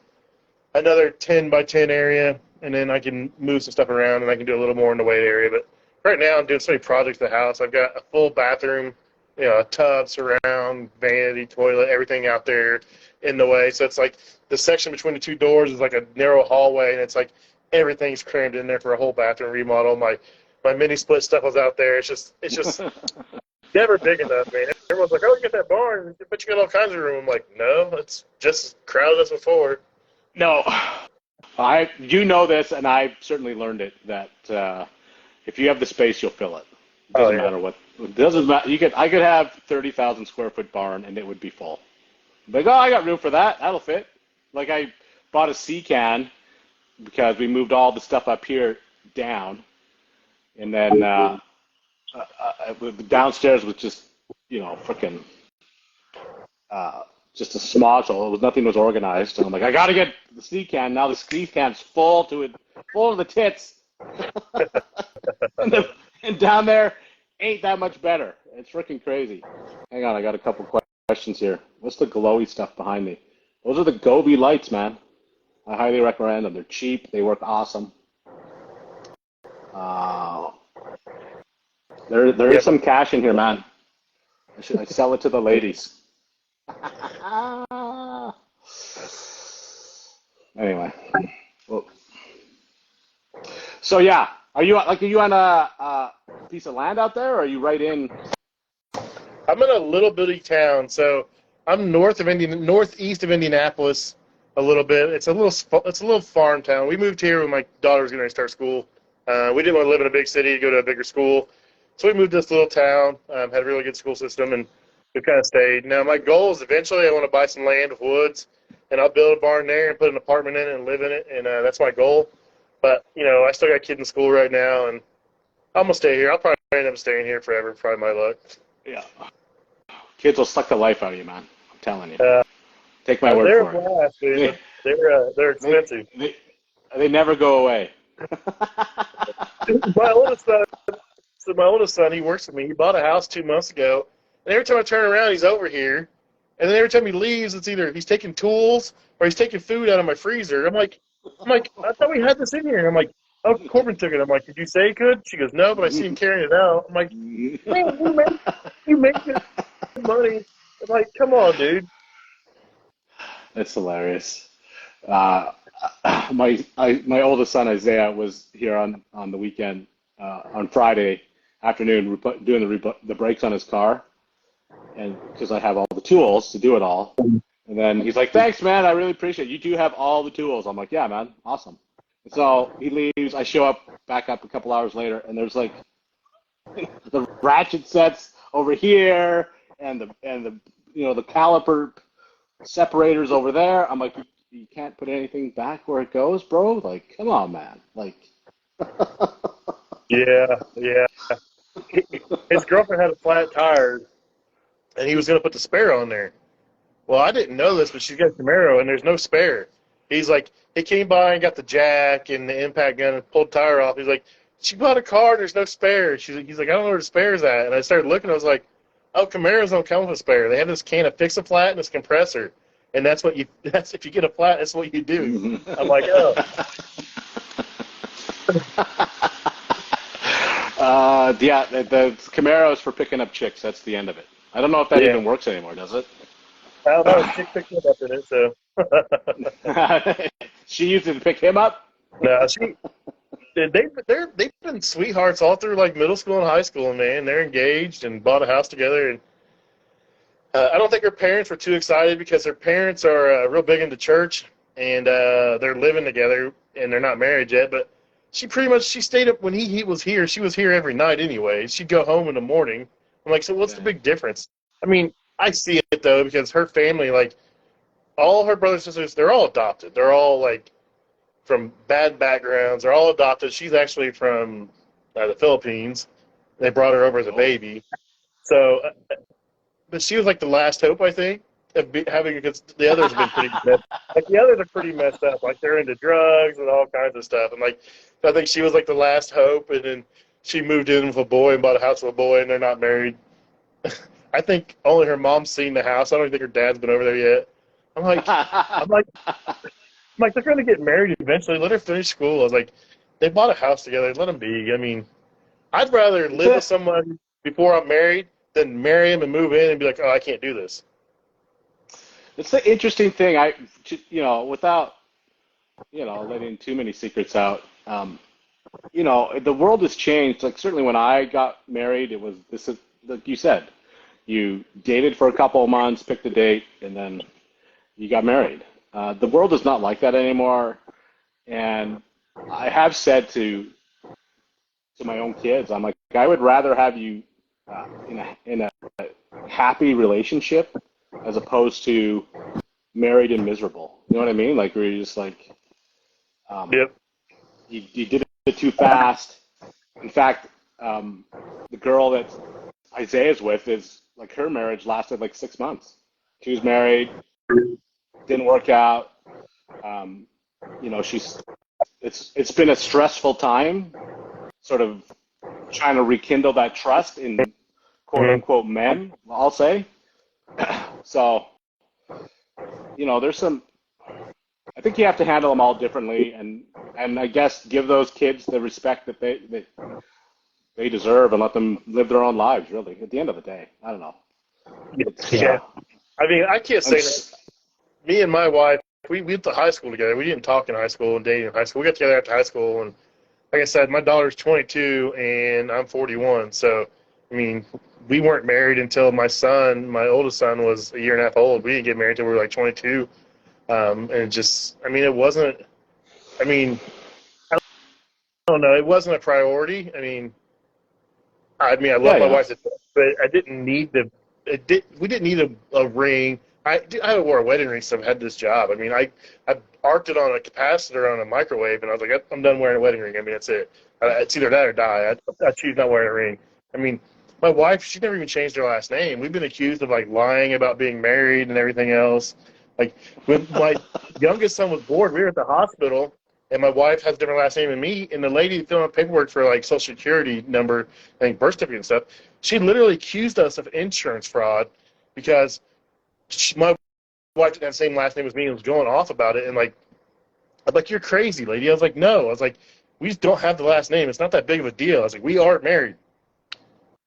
another 10 by 10 area, and then I can move some stuff around and I can do a little more in the weight area. But right now I'm doing so many projects at the house. I've got a full bathroom, a tub, surround, vanity, toilet, everything out there in the way. So it's like the section between the 2 doors is like a narrow hallway, and it's like everything's crammed in there for a whole bathroom remodel. My mini split stuff was out there. It's just never big enough, man. Everyone's like, "Oh, you get that barn, but you got all kinds of room." I'm like, "No, it's just as crowded as before." No, you know this, and I certainly learned it that if you have the space, you'll fill it. Doesn't matter what. It doesn't matter. I could have 30,000 square foot barn, and it would be full. Like, oh, I got room for that. That'll fit. Like I bought a sea can because we moved all the stuff up here down, and then downstairs was just, freaking, just a smog. So nothing was organized. And I'm like, I gotta get the ski can. Now the ski can's full to the tits. and down there ain't that much better. It's freaking crazy. Hang on, I got a couple questions here. What's the glowy stuff behind me? Those are the Gobi lights, man. I highly recommend them. They're cheap. They work awesome. There is some cash in here, man. I sell it to the ladies. Anyway, well, so yeah, are you on a piece of land out there, or are you right in? I'm in a little bitty town, so I'm northeast of Indianapolis a little bit. It's a little farm town. We moved here when my daughter was going to start school. We didn't want to live in a big city to go to a bigger school, so we moved to this little town. Had a really good school system, and we've kind of stayed. Now my goal is eventually I want to buy some land with woods, and I'll build a barn there and put an apartment in it and live in it, and that's my goal. But I still got kids in school right now, and I'm gonna stay here. I'll probably end up staying here forever. Probably my luck. Yeah. Kids will suck the life out of you, man. I'm telling you. Take my word they're for it. blast, dude. They're expensive. They never go away. my oldest son, he works with me. He bought a house 2 months ago, and every time I turn around, he's over here. And then every time he leaves, it's either he's taking tools or he's taking food out of my freezer. I'm like, I thought we had this in here. And I'm like, oh, Corbin took it. I'm like, did you say he could? She goes, no, but I see him carrying it out. I'm like, man, you make good money. I'm like, come on, dude. That's hilarious. My oldest son Isaiah was here on the weekend on Friday afternoon doing the brakes on his car, and because I have all the tools to do it all. And then he's like, thanks, man. I really appreciate it. You do have all the tools. I'm like, yeah, man. Awesome. And so he leaves. I show back up a couple hours later, and there's like the ratchet sets over here and the the caliper separators over there. I'm like, you can't put anything back where it goes, bro? Like, come on, man. Like, yeah. His girlfriend had a flat tire, and he was going to put the spare on there. Well, I didn't know this, but she's got a Camaro, and there's no spare. He's like, he came by and got the jack and the impact gun and pulled the tire off. He's like, she bought a car and there's no spare. He's like, I don't know where the spare's at. And I started looking. I was like, oh, Camaros don't come with a spare. They have this can of Fix-A-Flat and this compressor. And that's if you get a flat, that's what you do. I'm like, oh. Yeah, the Camaro's for picking up chicks. That's the end of it. I don't know if that even works anymore, does it? I don't know. Chick picked him up in it, so. She used it to pick him up? No, they've been sweethearts all through like middle school and high school, man. They're engaged and bought a house together. And I don't think her parents were too excited because her parents are real big into church, and they're living together and they're not married yet. But she stayed up when he was here. She was here every night anyway. She'd go home in the morning. I'm like, so what's the big difference? I mean, I see it though because her family, like all her brothers and sisters, they're all adopted. They're all like from bad backgrounds. They're all adopted. She's actually from the Philippines. They brought her over as a baby. So, but she was like the last hope, I think, of having, because the others have been pretty messed. Like the others are pretty messed up. Like they're into drugs and all kinds of stuff. And like, I think she was like the last hope. And then she moved in with a boy and bought a house with a boy, and they're not married. I think only her mom's seen the house. I don't even think her dad's been over there yet. I'm like, they're going to get married eventually. Let her finish school. I was like, they bought a house together. Let them be. I mean, I'd rather live with someone before I'm married than marry him and move in and be like, oh, I can't do this. It's the interesting thing. Without, letting too many secrets out, the world has changed. Like certainly when I got married, it was this, like you said, you dated for a couple of months, picked a date, and then you got married. The world is not like that anymore. And I have said to my own kids, I'm like, I would rather have you in a happy relationship as opposed to married and miserable. You know what I mean? Like where you're just like, yep. You did it too fast. In fact, the girl that Isaiah's with is like her marriage lasted like 6 months. She was married, didn't work out. You know, it's been a stressful time, sort of trying to rekindle that trust in quote unquote men, I'll say. So, you know, I think you have to handle them all differently, and I guess give those kids the respect that they deserve, and let them live their own lives. Really, at the end of the day, I don't know. Yeah. I mean, I can't say that. Me and my wife, we went to high school together. We didn't talk in high school and date in high school. We got together after high school, and like I said, my daughter's 22 and I'm 41. So, I mean, we weren't married until my oldest son, was a year and a half old. We didn't get married until we were like 22. And just, I mean, it wasn't. I mean, I don't know. It wasn't a priority. I mean, I love my wife, but I didn't need the. We didn't need a ring. I wore a wedding ring since I've had this job. I mean, I arced it on a capacitor on a microwave, and I was like, I'm done wearing a wedding ring. I mean, that's it. It's either that or die. I choose not wearing a ring. I mean, my wife, she never even changed her last name. We've been accused of like lying about being married and everything else. Like when my youngest son was born, we were at the hospital, and my wife has a different last name than me, and the lady filling out paperwork for like Social Security number, I think birth certificate and stuff, she literally accused us of insurance fraud because my wife didn't have the same last name as me and was going off about it. And like, I'm like, you're crazy, lady. I was like, no. I was like, we just don't have the last name. It's not that big of a deal. I was like, we are married.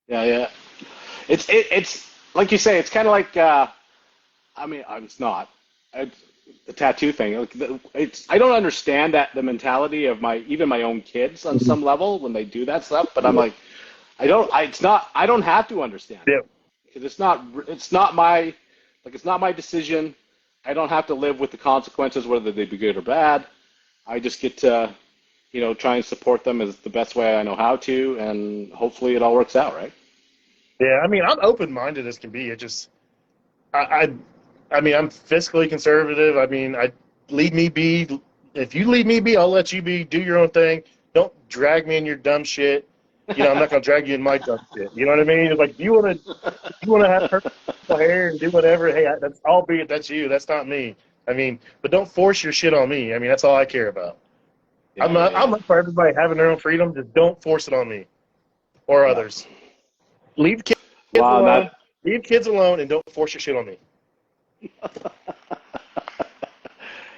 Yeah. It's like you say. It's kind of like. I mean, it's not. The tattoo thing. I don't understand the mentality of even my own kids on some level when they do that stuff. But I'm like, I don't have to understand. Yeah. Because it's not my decision. I don't have to live with the consequences, whether they be good or bad. I just get to, try and support them as the best way I know how to, and hopefully it all works out, right? Yeah, I mean, I'm open-minded as can be. It just, I mean, I'm fiscally conservative. I mean, leave me be. If you leave me be, I'll let you be. Do your own thing. Don't drag me in your dumb shit. I'm not gonna drag you in my dumb shit. You know what I mean? It's like, if you wanna have purple hair and do whatever. Hey, that's you. That's not me. I mean, but don't force your shit on me. I mean, that's all I care about. Yeah, I'm up for everybody having their own freedom. Just don't force it on me or others. Leave kids alone. Leave kids alone, and don't force your shit on me.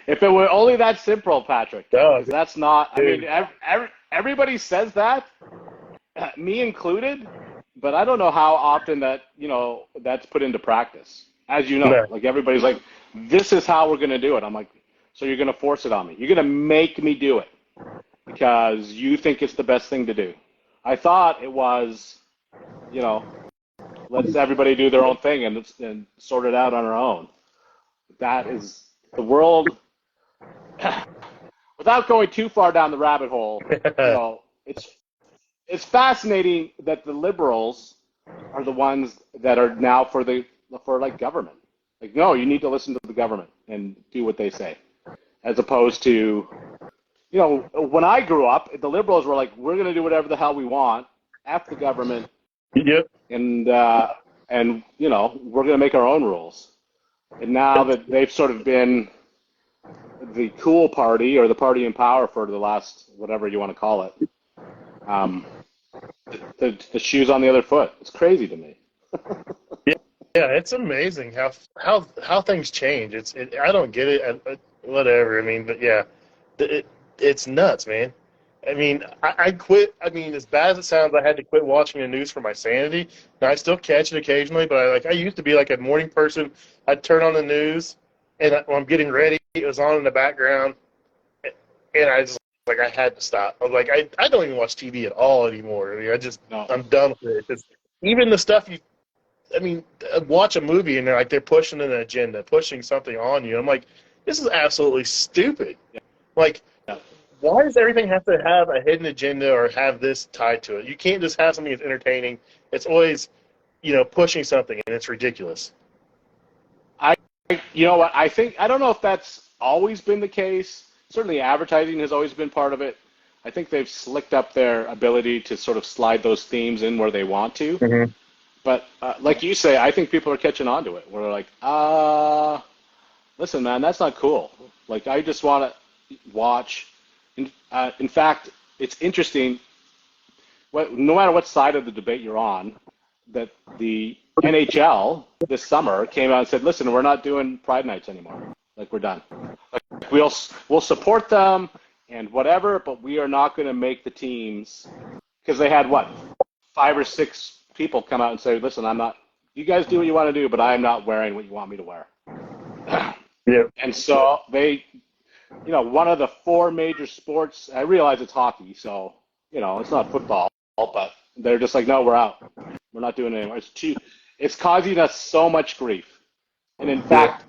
If it were only that simple, Patrick. No, that's not. dude. I mean, everybody says that, me included, but I don't know how often that's put into practice. As you know, No. like everybody's like, this is how we're going to do it. I'm like, so you're going to force it on me. You're going to make me do it because you think it's the best thing to do. I thought it was, let's everybody do their own thing and sort it out on our own. That is the world. Without going too far down the rabbit hole, it's fascinating that the liberals are the ones that are now for like government. Like, no, you need to listen to the government and do what they say, as opposed to, when I grew up, the liberals were like, we're going to do whatever the hell we want, F the government, Yep. and we're going to make our own rules. And now that they've sort of been the cool party or the party in power for the last whatever you want to call it, the shoe's on the other foot. It's crazy to me. Yeah, it's amazing how things change. I don't get it. Whatever. I mean, but yeah, it's nuts, man. I mean, I quit. I mean, as bad as it sounds, I had to quit watching the news for my sanity. Now, I still catch it occasionally, but I used to be like a morning person. I'd turn on the news, and when I'm getting ready, it was on in the background, and I just, I had to stop. I was like, I don't even watch TV at all anymore. I mean, I'm done with it. It's, even the stuff watch a movie, and they're pushing an agenda, pushing something on you. I'm like, this is absolutely stupid. Yeah. Like, why does everything have to have a hidden agenda or have this tied to it? You can't just have something that's entertaining. It's always, pushing something, and it's ridiculous. You know what? I don't know if that's always been the case. Certainly advertising has always been part of it. I think they've slicked up their ability to sort of slide those themes in where they want to. Mm-hmm. But like you say, I think people are catching on to it. Where they're like, listen, man, that's not cool. Like, I just want to watch. In fact, it's interesting. No matter what side of the debate you're on, that the NHL this summer came out and said, listen, we're not doing Pride nights anymore. Like, we're done. Like, we'll support them and whatever, but we are not going to make the teams, because they had, 5 or 6 people come out and say, listen, you guys do what you want to do, but I'm not wearing what you want me to wear. Yeah. And so they, one of the 4 major sports, I realize it's hockey, so, it's not football, but they're just like, no, we're out. We're not doing it anymore. It's causing us so much grief. And in fact,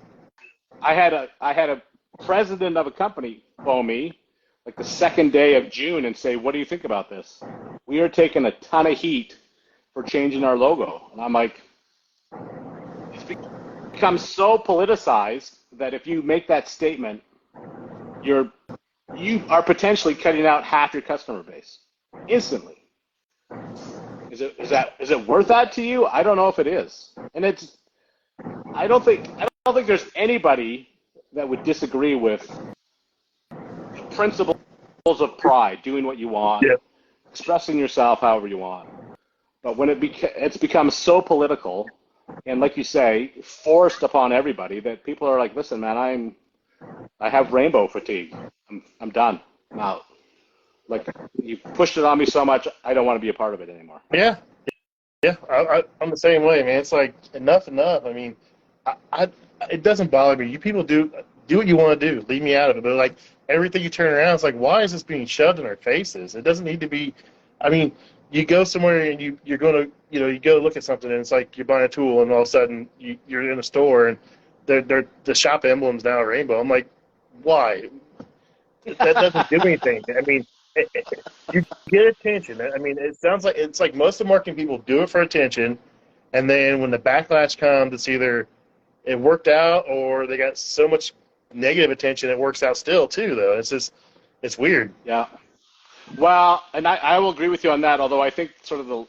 I had a president of a company phone me like the second day of June and say, what do you think about this? We are taking a ton of heat for changing our logo. And I'm like, it's become so politicized that if you make that statement, you are potentially cutting out half your customer base instantly. Is it worth that to you? I don't know if it is. And I don't think there's anybody that would disagree with the principles of pride, doing what you want, expressing yourself however you want. But when it's become so political, and like you say, forced upon everybody, that people are like, listen, man, I have rainbow fatigue. I'm done. I'm out. Like, you pushed it on me so much, I don't want to be a part of it anymore. Yeah. Yeah, I'm the same way, man. It's like, enough. I mean, it doesn't bother me. You people do what you want to do. Leave me out of it. But like, everything you turn around, it's like, why is this being shoved in our faces? It doesn't need to be. I mean, you go somewhere and you're going to, you go look at something and it's like you're buying a tool and all of a sudden you're in a store and the shop emblem's now a rainbow. I'm like, why? That doesn't do anything. I mean, you get attention. I mean, it sounds like it's like most of the marketing people do it for attention, and then when the backlash comes, it's either it worked out or they got so much negative attention it works out still too. Though it's weird. Yeah. Well, and I will agree with you on that. Although I think sort of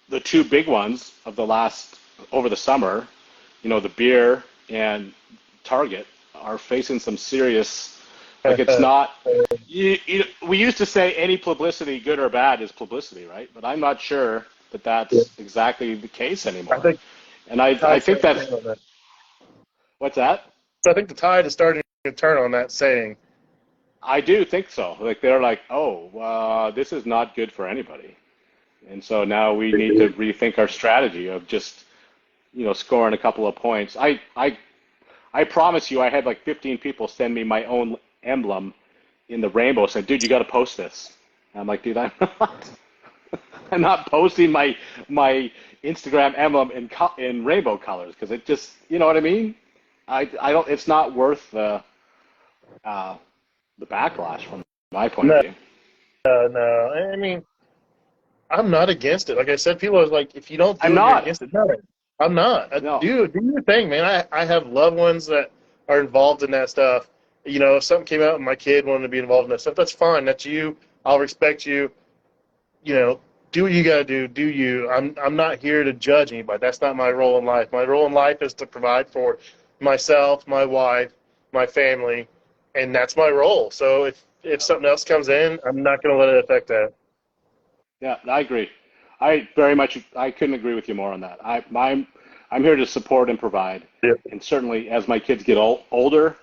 the 2 big ones of the last over the summer, the beer and Target are facing some serious. Like, it's not. We used to say any publicity, good or bad, is publicity, right? But I'm not sure that that's exactly the case anymore. I think that. What's that? So I think the tide is starting to turn on that saying. I do think so. Like, they're like, this is not good for anybody, and so now we need to rethink our strategy of just, scoring a couple of points. I promise you, I had like 15 people send me my own emblem in the rainbow, saying, dude, you got to post this. And I'm like, dude, I'm not posting my Instagram emblem in rainbow colors, because it just, you know what I mean? I don't. It's not worth the backlash from my point of view. No. I mean, I'm not against it. Like I said, people are like, if you don't do it, you're against it. No, I'm not. No. Do your thing, man. I have loved ones that are involved in that stuff. If something came out and my kid wanted to be involved in that stuff, that's fine. That's you. I'll respect you. Do what you got to do. Do you. I'm not here to judge anybody. That's not my role in life. My role in life is to provide for myself, my wife, my family, and that's my role. So if something else comes in, I'm not going to let it affect that. Yeah, I agree. I couldn't agree with you more on that. I'm here to support and provide. Yep. And certainly as my kids get older,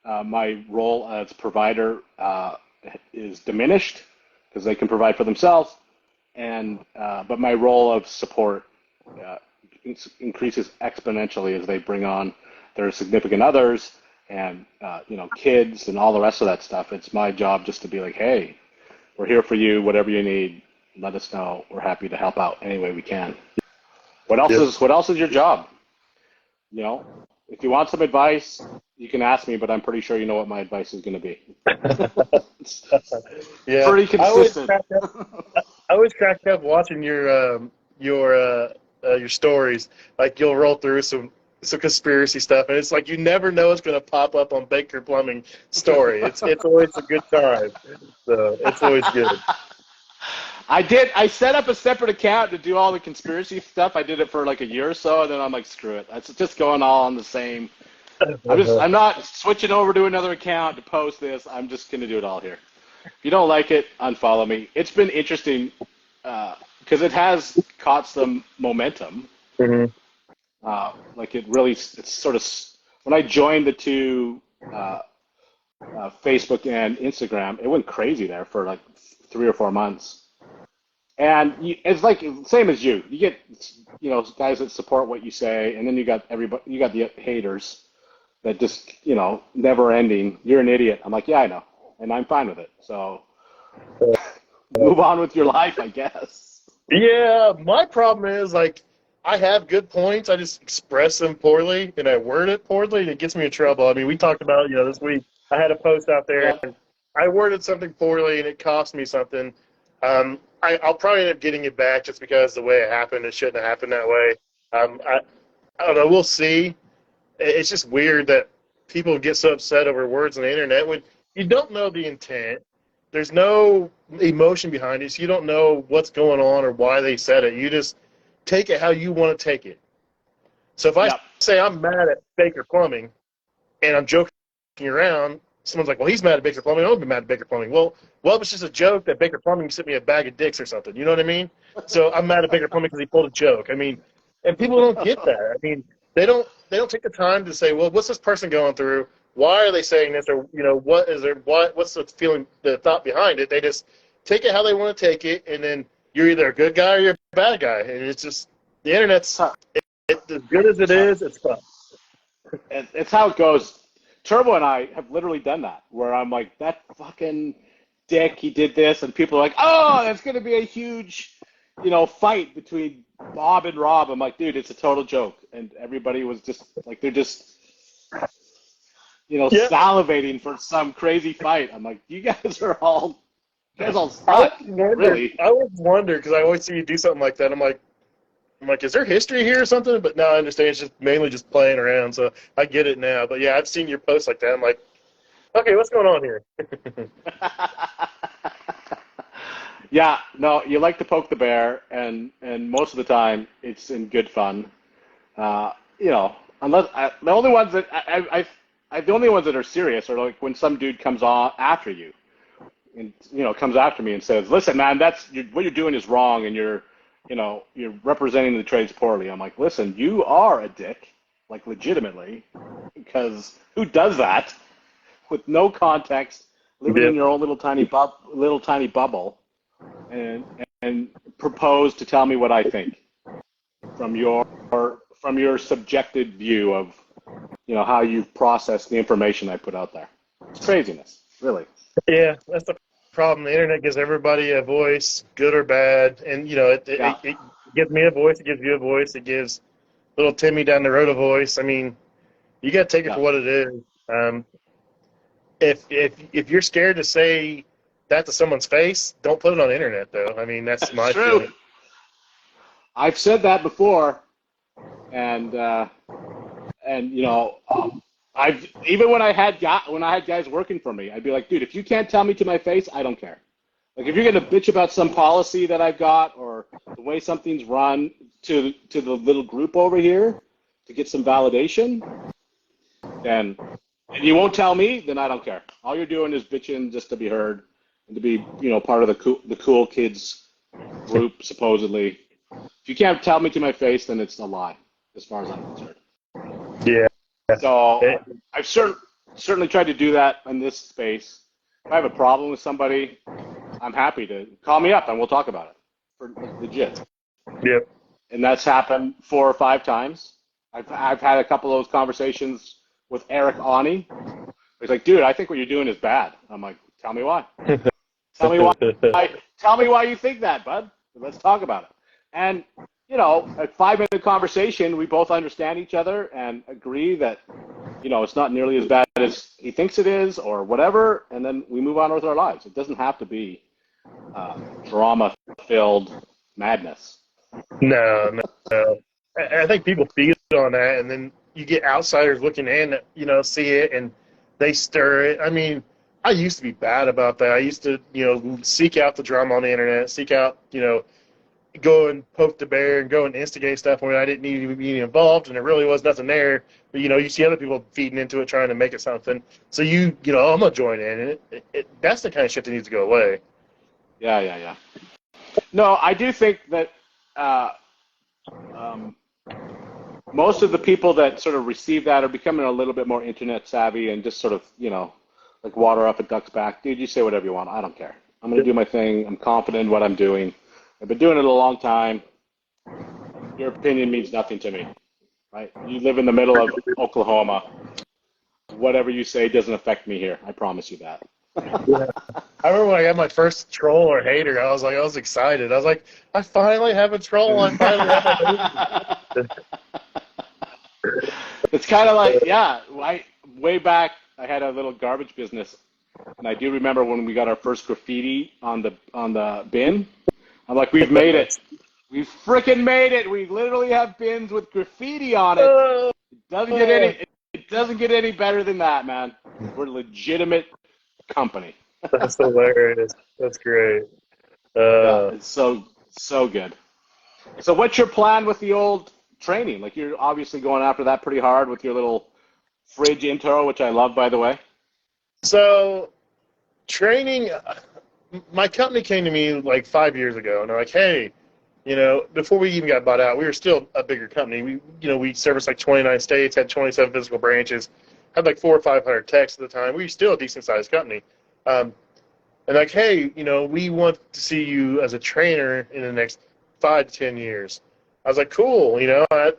my role as provider is diminished because they can provide for themselves, but my role of support increases exponentially as they bring on their significant others and kids and all the rest of that stuff. It's my job just to be like, hey, we're here for you. Whatever you need, let us know. We're happy to help out any way we can. What else is your job? If you want some advice, you can ask me, but I'm pretty sure you know what my advice is going to be. Yeah, pretty consistent. I always crack up watching your stories. Like, you'll roll through some some conspiracy stuff, and it's like you never know it's going to pop up on Baker Plumbing story. It's always a good time. So it's always good. I set up a separate account to do all the conspiracy stuff. I did it for like a year or so, and then I'm like, screw it. It's just going all on the same. I'm not switching over to another account to post this. I'm just going to do it all here. If you don't like it, unfollow me. It's been interesting because it has caught some momentum. Mm-hmm. Like it's sort of, when I joined the two, Facebook and Instagram, it went crazy there for like 3 or 4 months. And it's like same as you. You get, guys that support what you say, and then you got the haters that just, never ending. You're an idiot. I'm like, yeah, I know, and I'm fine with it. So move on with your life, I guess. Yeah, my problem is like I have good points. I just express them poorly and I word it poorly, and it gets me in trouble. I mean, we talked about this week. I had a post out there, Yeah. and I worded something poorly, and it cost me something. I'll probably end up getting it back just because the way it happened, it shouldn't have happened that way. I don't know. We'll see. It's just weird that people get so upset over words on the internet when you don't know the intent. There's no emotion behind it, so you don't know what's going on or why they said it. You just take it how you want to take it. So if I say I'm mad at Baker Plumbing and I'm joking around, someone's like, well, he's mad at Baker Plumbing. I'll be mad at Baker Plumbing. Well, it's just a joke that Baker Plumbing sent me a bag of dicks or something. You know what I mean? So I'm mad at Baker Plumbing because he pulled a joke. I mean, and people don't get that. I mean, they don't take the time to say, well, what's this person going through? Why are they saying this? Or what's the feeling, the thought behind it? They just take it how they want to take it, and then you're either a good guy or you're a bad guy. And it's just the internet's as good as it is. It's fun. It's how it goes. Turbo and I have literally done that, where I'm like, that fucking dick, he did this, and people are like, oh, that's going to be a huge, fight between Bob and Rob. I'm like, dude, it's a total joke. And everybody was just like, they're just, salivating for some crazy fight. I'm like, you guys all suck, really. I always wonder, because I always see you do something like that. I'm like, is there history here or something? But no, I understand it's just mainly just playing around, so I get it now. But yeah, I've seen your posts like that. I'm like, okay, what's going on here? Yeah, no, you like to poke the bear, and most of the time it's in good fun. Unless the only ones that the only ones that are serious are like when some dude comes on after you, and comes after me and says, "Listen, man, what you're doing is wrong, and you're representing the trades poorly." I'm like, listen, you are a dick, like legitimately, because who does that with no context, living in your own little tiny bubble, and propose to tell me what I think from your subjective view of how you've processed the information I put out there. It's craziness, really. Yeah, that's the problem. The internet gives everybody a voice, good or bad, and it gives me a voice, it gives you a voice, it gives little Timmy down the road a voice. I mean, you got to take it for what it is. If you're scared to say that to someone's face, don't put it on the internet, though. I mean, that's my true. feeling. I've said that before, and I've even when I had guys working for me, I'd be like, dude, if you can't tell me to my face, I don't care. Like, if you're gonna bitch about some policy that I've got or the way something's run to the little group over here to get some validation, and you won't tell me, then I don't care. All you're doing is bitching just to be heard and to be part of the cool kids group supposedly. If you can't tell me to my face, then it's a lie, as far as I'm concerned. Yeah. So I've certainly tried to do that in this space. If I have a problem with somebody, I'm happy to call me up and we'll talk about it. For legit. Yep. And that's happened 4 or 5 times. I've had a couple of those conversations with Eric Ani. He's like, dude, I think what you're doing is bad. I'm like, tell me why. Tell me why. Tell me why you think that, bud. Let's talk about it. And a 5-minute conversation, we both understand each other and agree that, it's not nearly as bad as he thinks it is or whatever, and then we move on with our lives. It doesn't have to be drama-filled madness. No. I think people feed on that, and then you get outsiders looking in, see it and they stir it. I mean, I used to be bad about that. I used to, seek out the drama on the internet, seek out, go and poke the bear and go and instigate stuff where I didn't need to be involved, and there really was nothing there. But you see other people feeding into it, trying to make it something. So I'm gonna join in, and that's the kind of shit that needs to go away. Yeah. No, I do think that most of the people that sort of receive that are becoming a little bit more internet savvy and just sort of, like water up a duck's back. Dude, you say whatever you want. I don't care. I'm gonna do my thing. I'm confident in what I'm doing. I've been doing it a long time. Your opinion means nothing to me, right? You live in the middle of Oklahoma. Whatever you say doesn't affect me here. I promise you that. Yeah. I remember when I got my first troll or hater, I was excited. I was like, I finally have a troll. I finally have a It's kind of like, way back, I had a little garbage business, and I do remember when we got our first graffiti on the bin. I'm like, we've made it. We freaking made it. We literally have bins with graffiti on it. It doesn't get any better than that, man. We're a legitimate company. That's hilarious. That's great. Yeah, it's so good. So what's your plan with the old training? Like, you're obviously going after that pretty hard with your little fridge intro, which I love, by the way. So training, my company came to me like 5 years ago, and they're like, hey, before we even got bought out, we were still a bigger company. We serviced like 29 states, had 27 physical branches, had like 400 or 500 techs at the time. We were still a decent sized company. And like, hey, we want to see you as a trainer in the next 5 to 10 years. I was like, cool, and I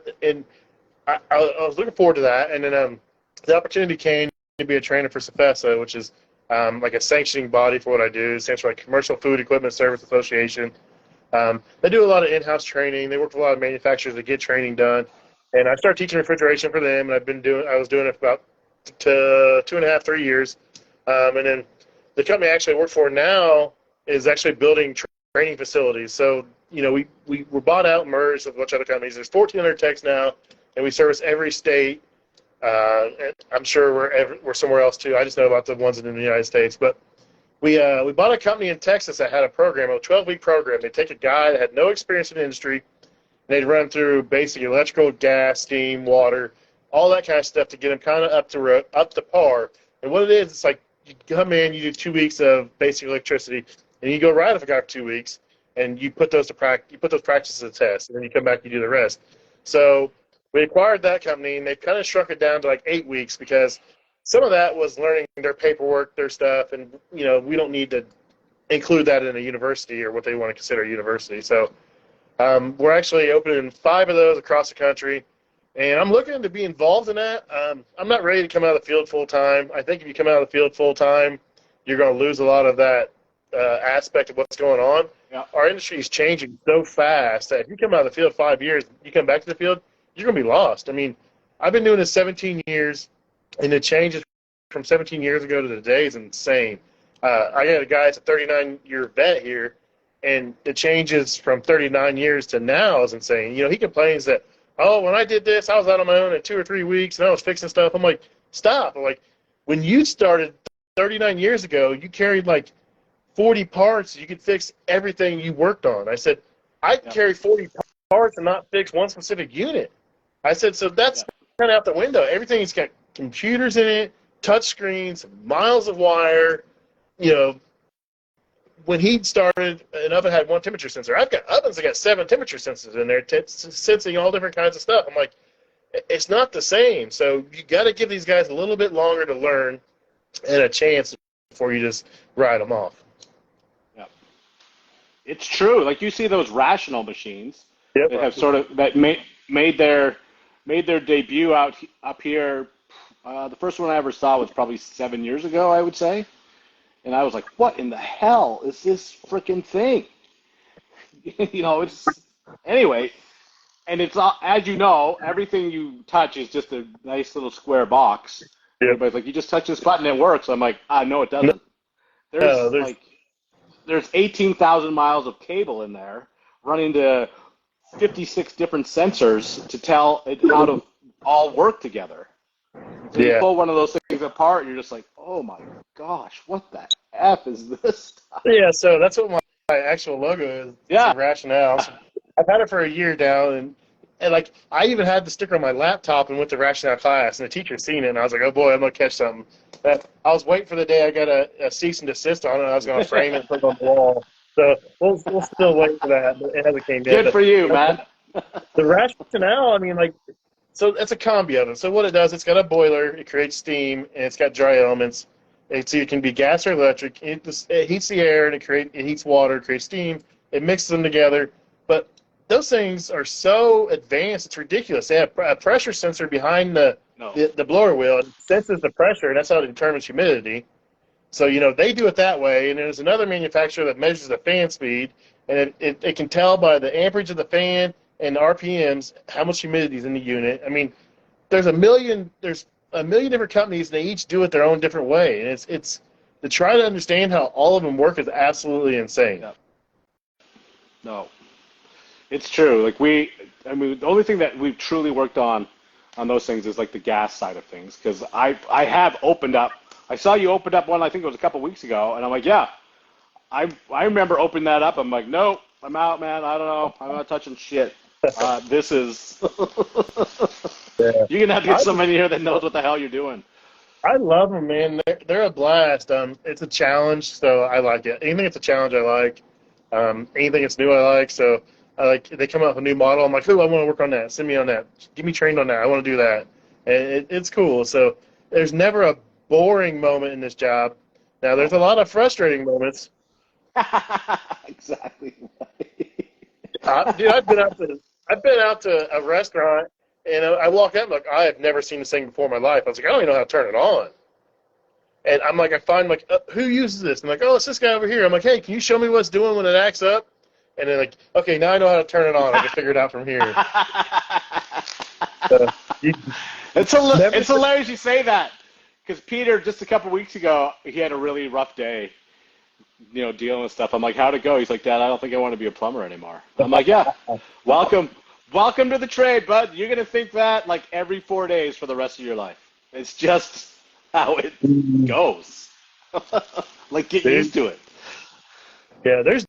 was looking forward to that. And then the opportunity came to be a trainer for CFESA, which is like a sanctioning body for what I do. It stands for like Commercial Food Equipment Service Association. They do a lot of in-house training. They work with a lot of manufacturers to get training done. And I started teaching refrigeration for them, and I was doing it for about 2.5, 3 years. And then the company I actually work for now is actually building training facilities. So, we were bought out and merged with a bunch of other companies. There's 1,400 techs now, and we service every state. And I'm sure we're somewhere else too. I just know about the ones in the United States. But we bought a company in Texas that had a 12-week program. They'd take a guy that had no experience in the industry, and they'd run through basic electrical, gas, steam, water, all that kind of stuff to get him kind of up to par. And what it is, it's like you come in, you do 2 weeks of basic electricity, and you go ride with a guy for 2 weeks, and you put those practices to test, and then you come back, you do the rest. So we acquired that company, and they've kind of shrunk it down to like 8 weeks because some of that was learning their paperwork, their stuff, and we don't need to include that in a university or what they want to consider a university. So we're actually opening 5 of those across the country, and I'm looking to be involved in that. I'm not ready to come out of the field full time. I think if you come out of the field full time, you're going to lose a lot of that aspect of what's going on. Yeah. Our industry is changing so fast that if you come out of the field 5 years, you come back to the field, you're going to be lost. I mean, I've been doing this 17 years, and the changes from 17 years ago to today is insane. I got a guy that's a 39-year vet here, and the changes from 39 years to now is insane. He complains that, when I did this, I was out on my own in 2 or 3 weeks, and I was fixing stuff. I'm like, stop. I'm like, when you started 39 years ago, you carried like 40 parts. You could fix everything you worked on. I said, I can carry 40 parts and not fix one specific unit. I said, so that's kind of out the window. Everything's got computers in it, touch screens, miles of wire. When he started, an oven had 1 temperature sensor. I've got ovens that got 7 temperature sensors in there, sensing all different kinds of stuff. I'm like, it's not the same. So you got to give these guys a little bit longer to learn and a chance before you just write them off. Yeah, it's true. Like, you see those Rational machines Yep. that have sort of made their debut up here. The first one I ever saw was probably 7 years ago, I would say. And I was like, what in the hell is this freaking thing? Anyway, and it's, as you know, everything you touch is just a nice little square box. Yep. Everybody's like, you just touch this button, it works. I'm like, no, it doesn't. There's 18,000 miles of cable in there running to 56 different sensors to tell it how to all work together. So you Yeah. pull one of those things apart, you're just like, oh my gosh, what the F is this stuff? Yeah, so that's what my actual logo is. Yeah. It's a Rationale. So I've had it for a year now, and like I even had the sticker on my laptop and went to Rationale class, and the teacher seen it, and I was like, oh boy, I'm gonna catch something. But I was waiting for the day I got a cease and desist on it, and I was gonna frame it and put it on the wall. So we'll still wait for that. It hasn't came yet. Good for you, man. The Rationale, I mean, like, so it's a combi oven. So what it does, it's got a boiler, it creates steam, and it's got dry elements. It can be gas or electric. It heats the air, and it heats water, creates steam. It mixes them together. But those things are so advanced, it's ridiculous. They have a pressure sensor behind the blower wheel. It senses the pressure, and that's how it determines humidity. So, they do it that way. And there's another manufacturer that measures the fan speed, and it can tell by the amperage of the fan and the RPMs how much humidity is in the unit. I mean, there's a million different companies, and they each do it their own different way. And it's to try to understand how all of them work is absolutely insane. Yeah. No, it's true. Like the only thing that we've truly worked on those things is like the gas side of things. Because I have opened up. I saw you opened up one. I think it was a couple weeks ago, and I'm like, yeah. I remember opening that up. I'm like, nope, I'm out, man. I don't know. I'm not touching shit. This is. Yeah. You're gonna have to get somebody here that knows what the hell you're doing. I love them, man. They're a blast. It's a challenge, so I like it. Anything that's a challenge, I like. Anything that's new, I like. So they come out with a new model. I'm like, ooh, I want to work on that. Send me on that. Get me trained on that. I want to do that. And it's cool. So there's never a boring moment in this job. Now there's a lot of frustrating moments. Exactly. Dude, I've been out to a restaurant, and I walk out, I'm like, I have never seen this thing before in my life. I was like, I don't even know how to turn it on. And I'm like, I find, like, who uses this? I'm like, oh, it's this guy over here. I'm like, hey, can you show me what's doing when it acts up? And they're like, okay, now I know how to turn it on. I can figure it out from here. It's hilarious you say that. Because Peter, just a couple weeks ago, he had a really rough day, dealing with stuff. I'm like, how'd it go? He's like, Dad, I don't think I want to be a plumber anymore. I'm like, yeah, welcome to the trade, bud. You're going to think that like every 4 days for the rest of your life. It's just how it goes. Like, get used to it. Yeah, there's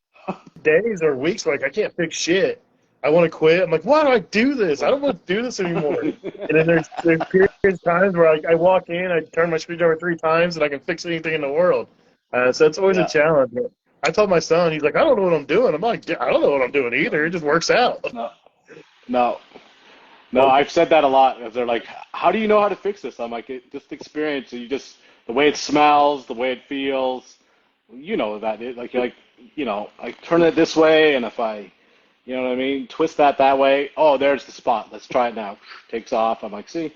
days or weeks like I can't fix shit. I want to quit. I'm like, why do I do this? I don't want to do this anymore. And then there's periods of times where I walk in, I turn my screwdriver 3 times, and I can fix anything in the world. So it's always a challenge. I told my son, he's like, I don't know what I'm doing. I'm like, I don't know what I'm doing either. It just works out. No, I've said that a lot. They're like, how do you know how to fix this? I'm like, just experience. The way it smells, the way it feels, that. I turn it this way, and if I, twist that way, oh, there's the spot. Let's try it now. Takes off. I'm like, see?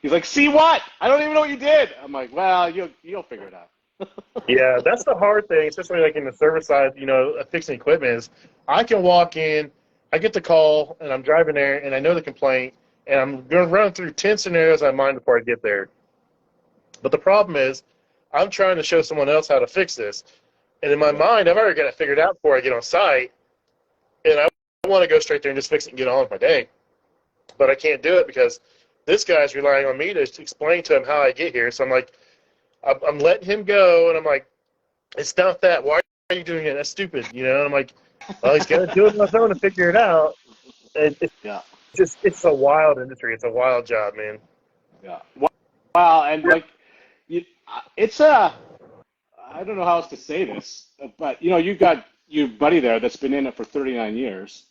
He's like, see what? I don't even know what you did. I'm like, well, you'll figure it out. Yeah, that's the hard thing, especially like in the service side, fixing equipment is I can walk in, I get the call, and I'm driving there, and I know the complaint, and I'm going to run through 10 scenarios in my mind before I get there. But the problem is I'm trying to show someone else how to fix this. And in my mind, I've already got it figured out before I get on site, and I want to go straight there and just fix it and get on with my day. But I can't do it because this guy's relying on me to explain to him how I get here. So I'm like, I'm letting him go, and I'm like, it's not that. Why are you doing it? That's stupid, And I'm like, well, he's got to do it on his own to figure it out. And it's a wild industry. It's a wild job, man. Yeah. Wow, and it's I don't know how else to say this, but you've got your buddy there that's been in it for 39 years.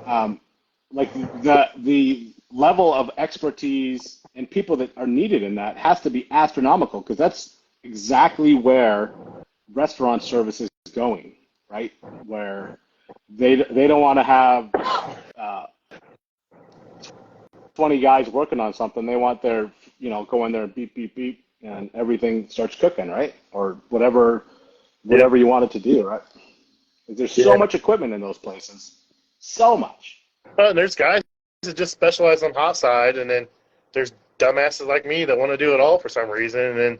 Like the level of expertise and people that are needed in that has to be astronomical, because that's exactly where restaurant service is going, right? Where they don't want to have 20 guys working on something. They want their, go in there, beep, beep, beep, and everything starts cooking, right? Or whatever you want it to do, right? There's so much equipment in those places. So much. And there's guys that just specialize on hot side, and then there's dumbasses like me that want to do it all for some reason. And then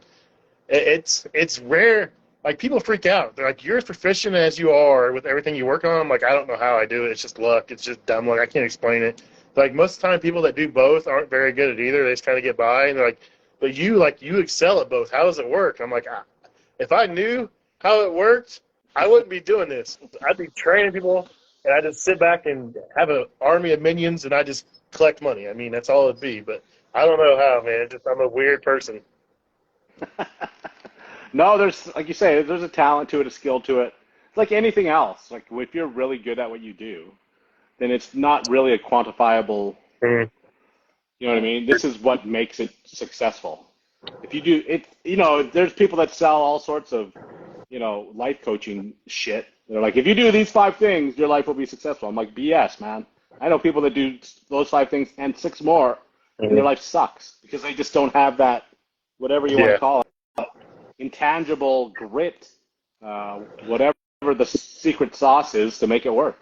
it's rare. Like, people freak out. They're like, you're as proficient as you are with everything you work on. I'm like, I don't know how I do it. It's just luck. It's just dumb luck. I can't explain it. Like most of the time, people that do both aren't very good at either. They just kind of get by, and they're but you excel at both. How does it work? I'm like, if I knew how it worked, I wouldn't be doing this. I'd be training people, and I just sit back and have an army of minions, and I just collect money. I mean, that's all it'd be. But I don't know how, man. I'm a weird person. No, there's, like you say, there's a talent to it, a skill to it. It's like anything else. Like if you're really good at what you do, then it's not really a quantifiable, Mm-hmm. you know what I mean? This is what makes it successful. If you do it, there's people that sell all sorts of, life coaching shit. They're like, if you do these 5 things, your life will be successful. I'm like, BS, man. I know people that do those 5 things and 6 more, and their life sucks because they just don't have that, whatever you want to call it, intangible grit, whatever the secret sauce is to make it work.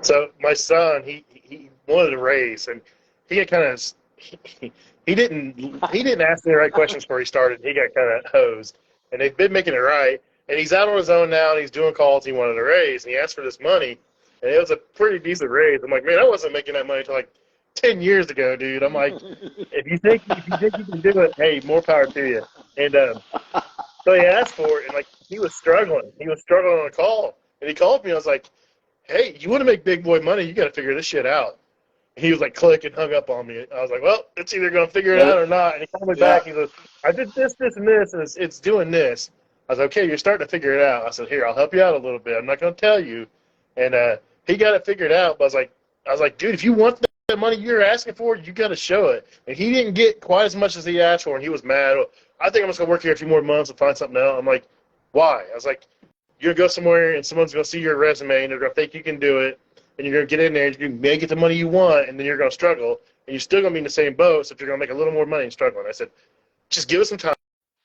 So my son, he wanted to race, and he got kind of he didn't ask me the right questions before he started. He got kind of hosed, and they've been making it right. And he's out on his own now, and he's doing calls. He wanted to raise, and he asked for this money, and it was a pretty decent raise. I'm like, man, I wasn't making that money until like 10 years ago, dude. I'm like, if you think you can do it, hey, more power to you. And so he asked for it, and he was struggling. He was struggling on a call, and he called me. And I was like, hey, you want to make big boy money? You got to figure this shit out. And he was like, click, and hung up on me. I was like, well, it's either going to figure it out or not. And he called me back. He goes, I did this, and this, and it's doing this. I was like, okay, you're starting to figure it out. I said, here, I'll help you out a little bit. I'm not going to tell you. And he got it figured out. But I was like, dude, if you want the money you're asking for, you got to show it. And he didn't get quite as much as he asked for, and he was mad. I think I'm just going to work here a few more months and find something else. I'm like, why? I was like, you're going to go somewhere, and someone's going to see your resume, and they're going to think you can do it, and you're going to get in there, and you may get the money you want, and then you're going to struggle, and you're still going to be in the same boat, so if you're going to make a little more money and struggling. I said, just give us some time.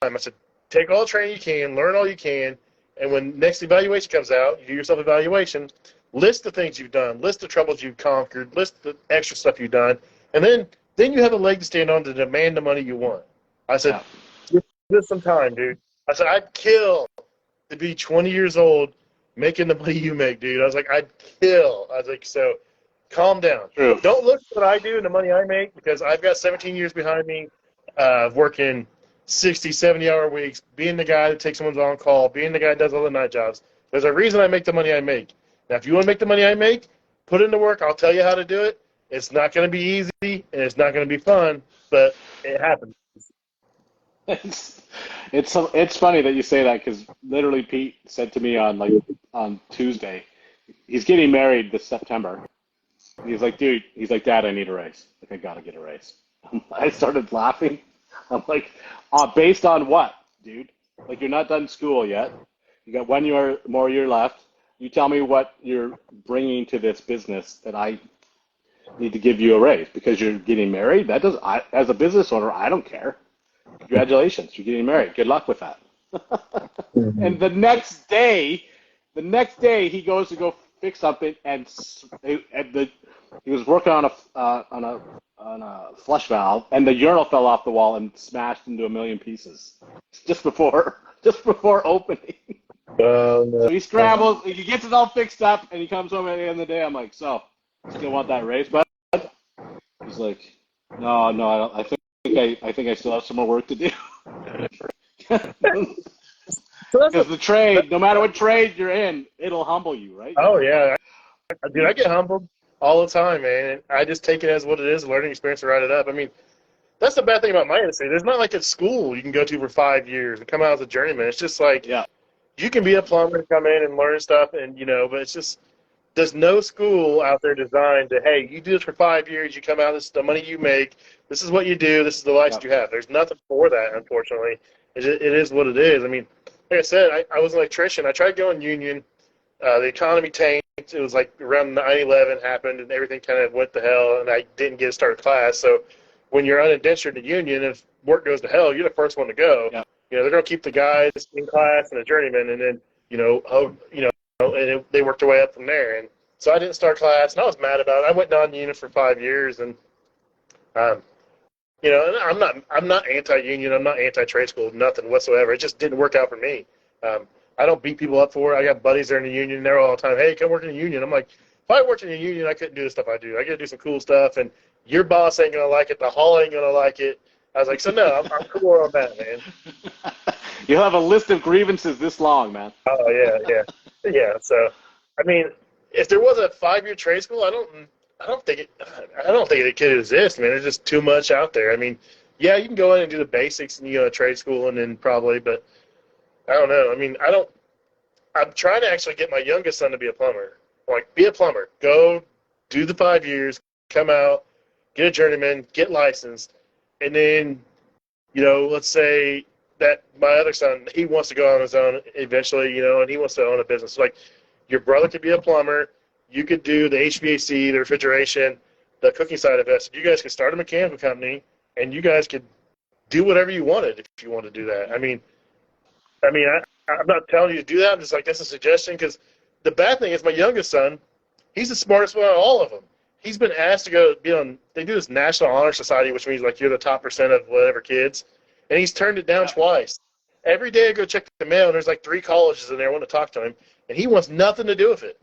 I said, take all the training you can, learn all you can, and when next evaluation comes out, you do your self-evaluation, list the things you've done, list the troubles you've conquered, list the extra stuff you've done, and then you have a leg to stand on to demand the money you want. I said, give us some time, dude. I said, I'd kill to be 20 years old making the money you make, dude. I was like, I'd kill. I was like, so calm down. True. Don't look at what I do and the money I make, because I've got 17 years behind me of working 60, 70-hour weeks, being the guy that takes someone's on call, being the guy that does all the night jobs. There's a reason I make the money I make. Now, if you want to make the money I make, put in the work. I'll tell you how to do it. It's not going to be easy, and it's not going to be fun, but it happens. It's funny that you say that, because literally Pete said to me on Tuesday, he's getting married this September. He's like, dude, Dad, I need a raise. Like, I gotta get a raise. I started laughing. I'm like, based on what, dude? Like, you're not done school yet. You got 1 more year left. You tell me what you're bringing to this business that I need to give you a raise because you're getting married. As a business owner, I don't care. Congratulations, you're getting married. Good luck with that. And the next day he goes to go fix something, and he was working on a flush valve, and the urinal fell off the wall and smashed into a million pieces just before opening. No. So he scrambles, he gets it all fixed up, and he comes home at the end of the day. I'm like, so, you still want that raise, bud? He's like, no, I don't. I think I still have some more work to do. Because the trade, no matter what trade you're in, it'll humble you, right? Oh, yeah. Dude, I get humbled all the time, man. And I just take it as what it is, a learning experience to write it up. I mean, that's the bad thing about my industry. There's not like a school you can go to for 5 years and come out as a journeyman. It's just like, you can be a plumber and come in and learn stuff, and but it's just, there's no school out there designed to, hey, you do this for 5 years, you come out, this is the money you make, this is what you do, this is the life you have. There's nothing for that, unfortunately. It is what it is. I mean, like I said, I was an electrician. I tried going union. The economy tanked. It was like around 9/11 happened, and everything kind of went to hell, and I didn't get to start a class. So when you're unindentured in the union, if work goes to hell, you're the first one to go. Yeah. They're going to keep the guys in class and a journeyman, and then, and they worked their way up from there. And so I didn't start class, and I was mad about it. I went non-union for 5 years, and and I'm not anti-union. I'm not anti-trade school. Nothing whatsoever. It just didn't work out for me. I don't beat people up for it. I got buddies that are in the union. They're all the time, hey, come work in the union. I'm like, if I worked in a union, I couldn't do the stuff I do. I got to do some cool stuff, and your boss ain't gonna like it. The hall ain't gonna like it. I was like, so no, I'm cool on that, man. You'll have a list of grievances this long, man. Oh yeah. So, I mean, if there was a 5-year trade school, I don't think it could exist, man. There's just too much out there. I mean, yeah, you can go in and do the basics in trade school and then probably, but I don't know. I mean, I'm trying to actually get my youngest son to be a plumber. Like, be a plumber. Go do the 5 years, come out, get a journeyman, get licensed, and then, let's say that my other son, he wants to go on his own eventually, and he wants to own a business. Like, your brother could be a plumber. You could do the HVAC, the refrigeration, the cooking side of it. You guys could start a mechanical company, and you guys could do whatever you wanted if you want to do that. I mean, I'm not telling you to do that. I'm just like, that's a suggestion, because the bad thing is my youngest son, he's the smartest one of all of them. He's been asked to go be on, they do this National Honor Society, which means like you're the top % of whatever kids, and he's turned it down twice. Every day I go check the mail, and there's like 3 colleges in there want to talk to him, and he wants nothing to do with it.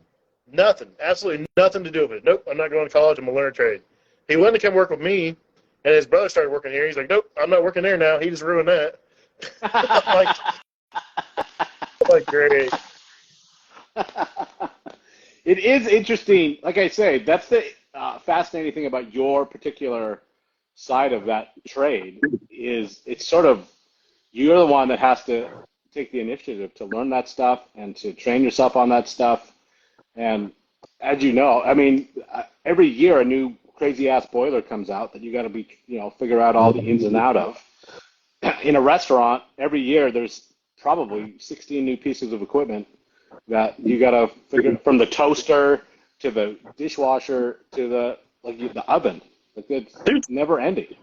Nothing. Absolutely nothing to do with it. Nope, I'm not going to college. I'm going to learn a trade. He wanted to come work with me, and his brother started working here. He's like, nope, I'm not working there now. He just ruined that. I'm like, great. It is interesting. Like I say, that's the fascinating thing about your particular side of that trade is it's sort of you're the one that has to take the initiative to learn that stuff and to train yourself on that stuff. And as you know, I mean, every year a new crazy ass boiler comes out that you got to be, figure out all the ins and out of. In a restaurant, every year there's probably 16 new pieces of equipment that you got to figure, from the toaster to the dishwasher to the oven. Like, it's never ending.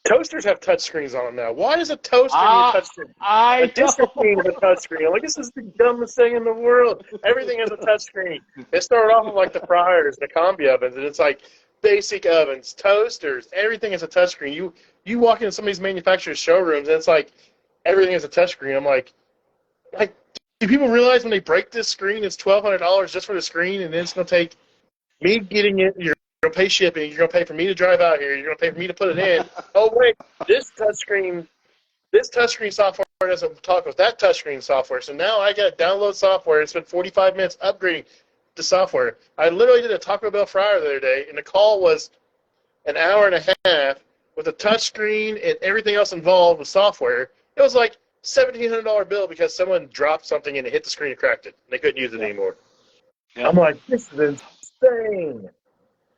Toasters have touch screens on them now. Why does a toaster need a touch screen? A dish screen is a touch screen. I'm like, this is the dumbest thing in the world. Everything has a touch screen. It started off with like the fryers, the combi ovens, and it's like basic ovens, toasters, everything is a touch screen. You walk into some of these manufacturers' showrooms, and it's like everything is a touch screen. I'm like, do people realize when they break this screen, it's $1,200 just for the screen, and then it's going to take me getting it, you're going to pay shipping, you're going to pay for me to drive out here, you're going to pay for me to put it in. Oh, wait, this touchscreen software doesn't talk with that touchscreen software, so now I got to download software and spend 45 minutes upgrading the software. I literally did a Taco Bell fryer the other day, and the call was an hour and a half with a touchscreen and everything else involved with software. It was like $1,700 bill because someone dropped something and it hit the screen and cracked it. And they couldn't use it anymore. Yeah. I'm like, this is insane.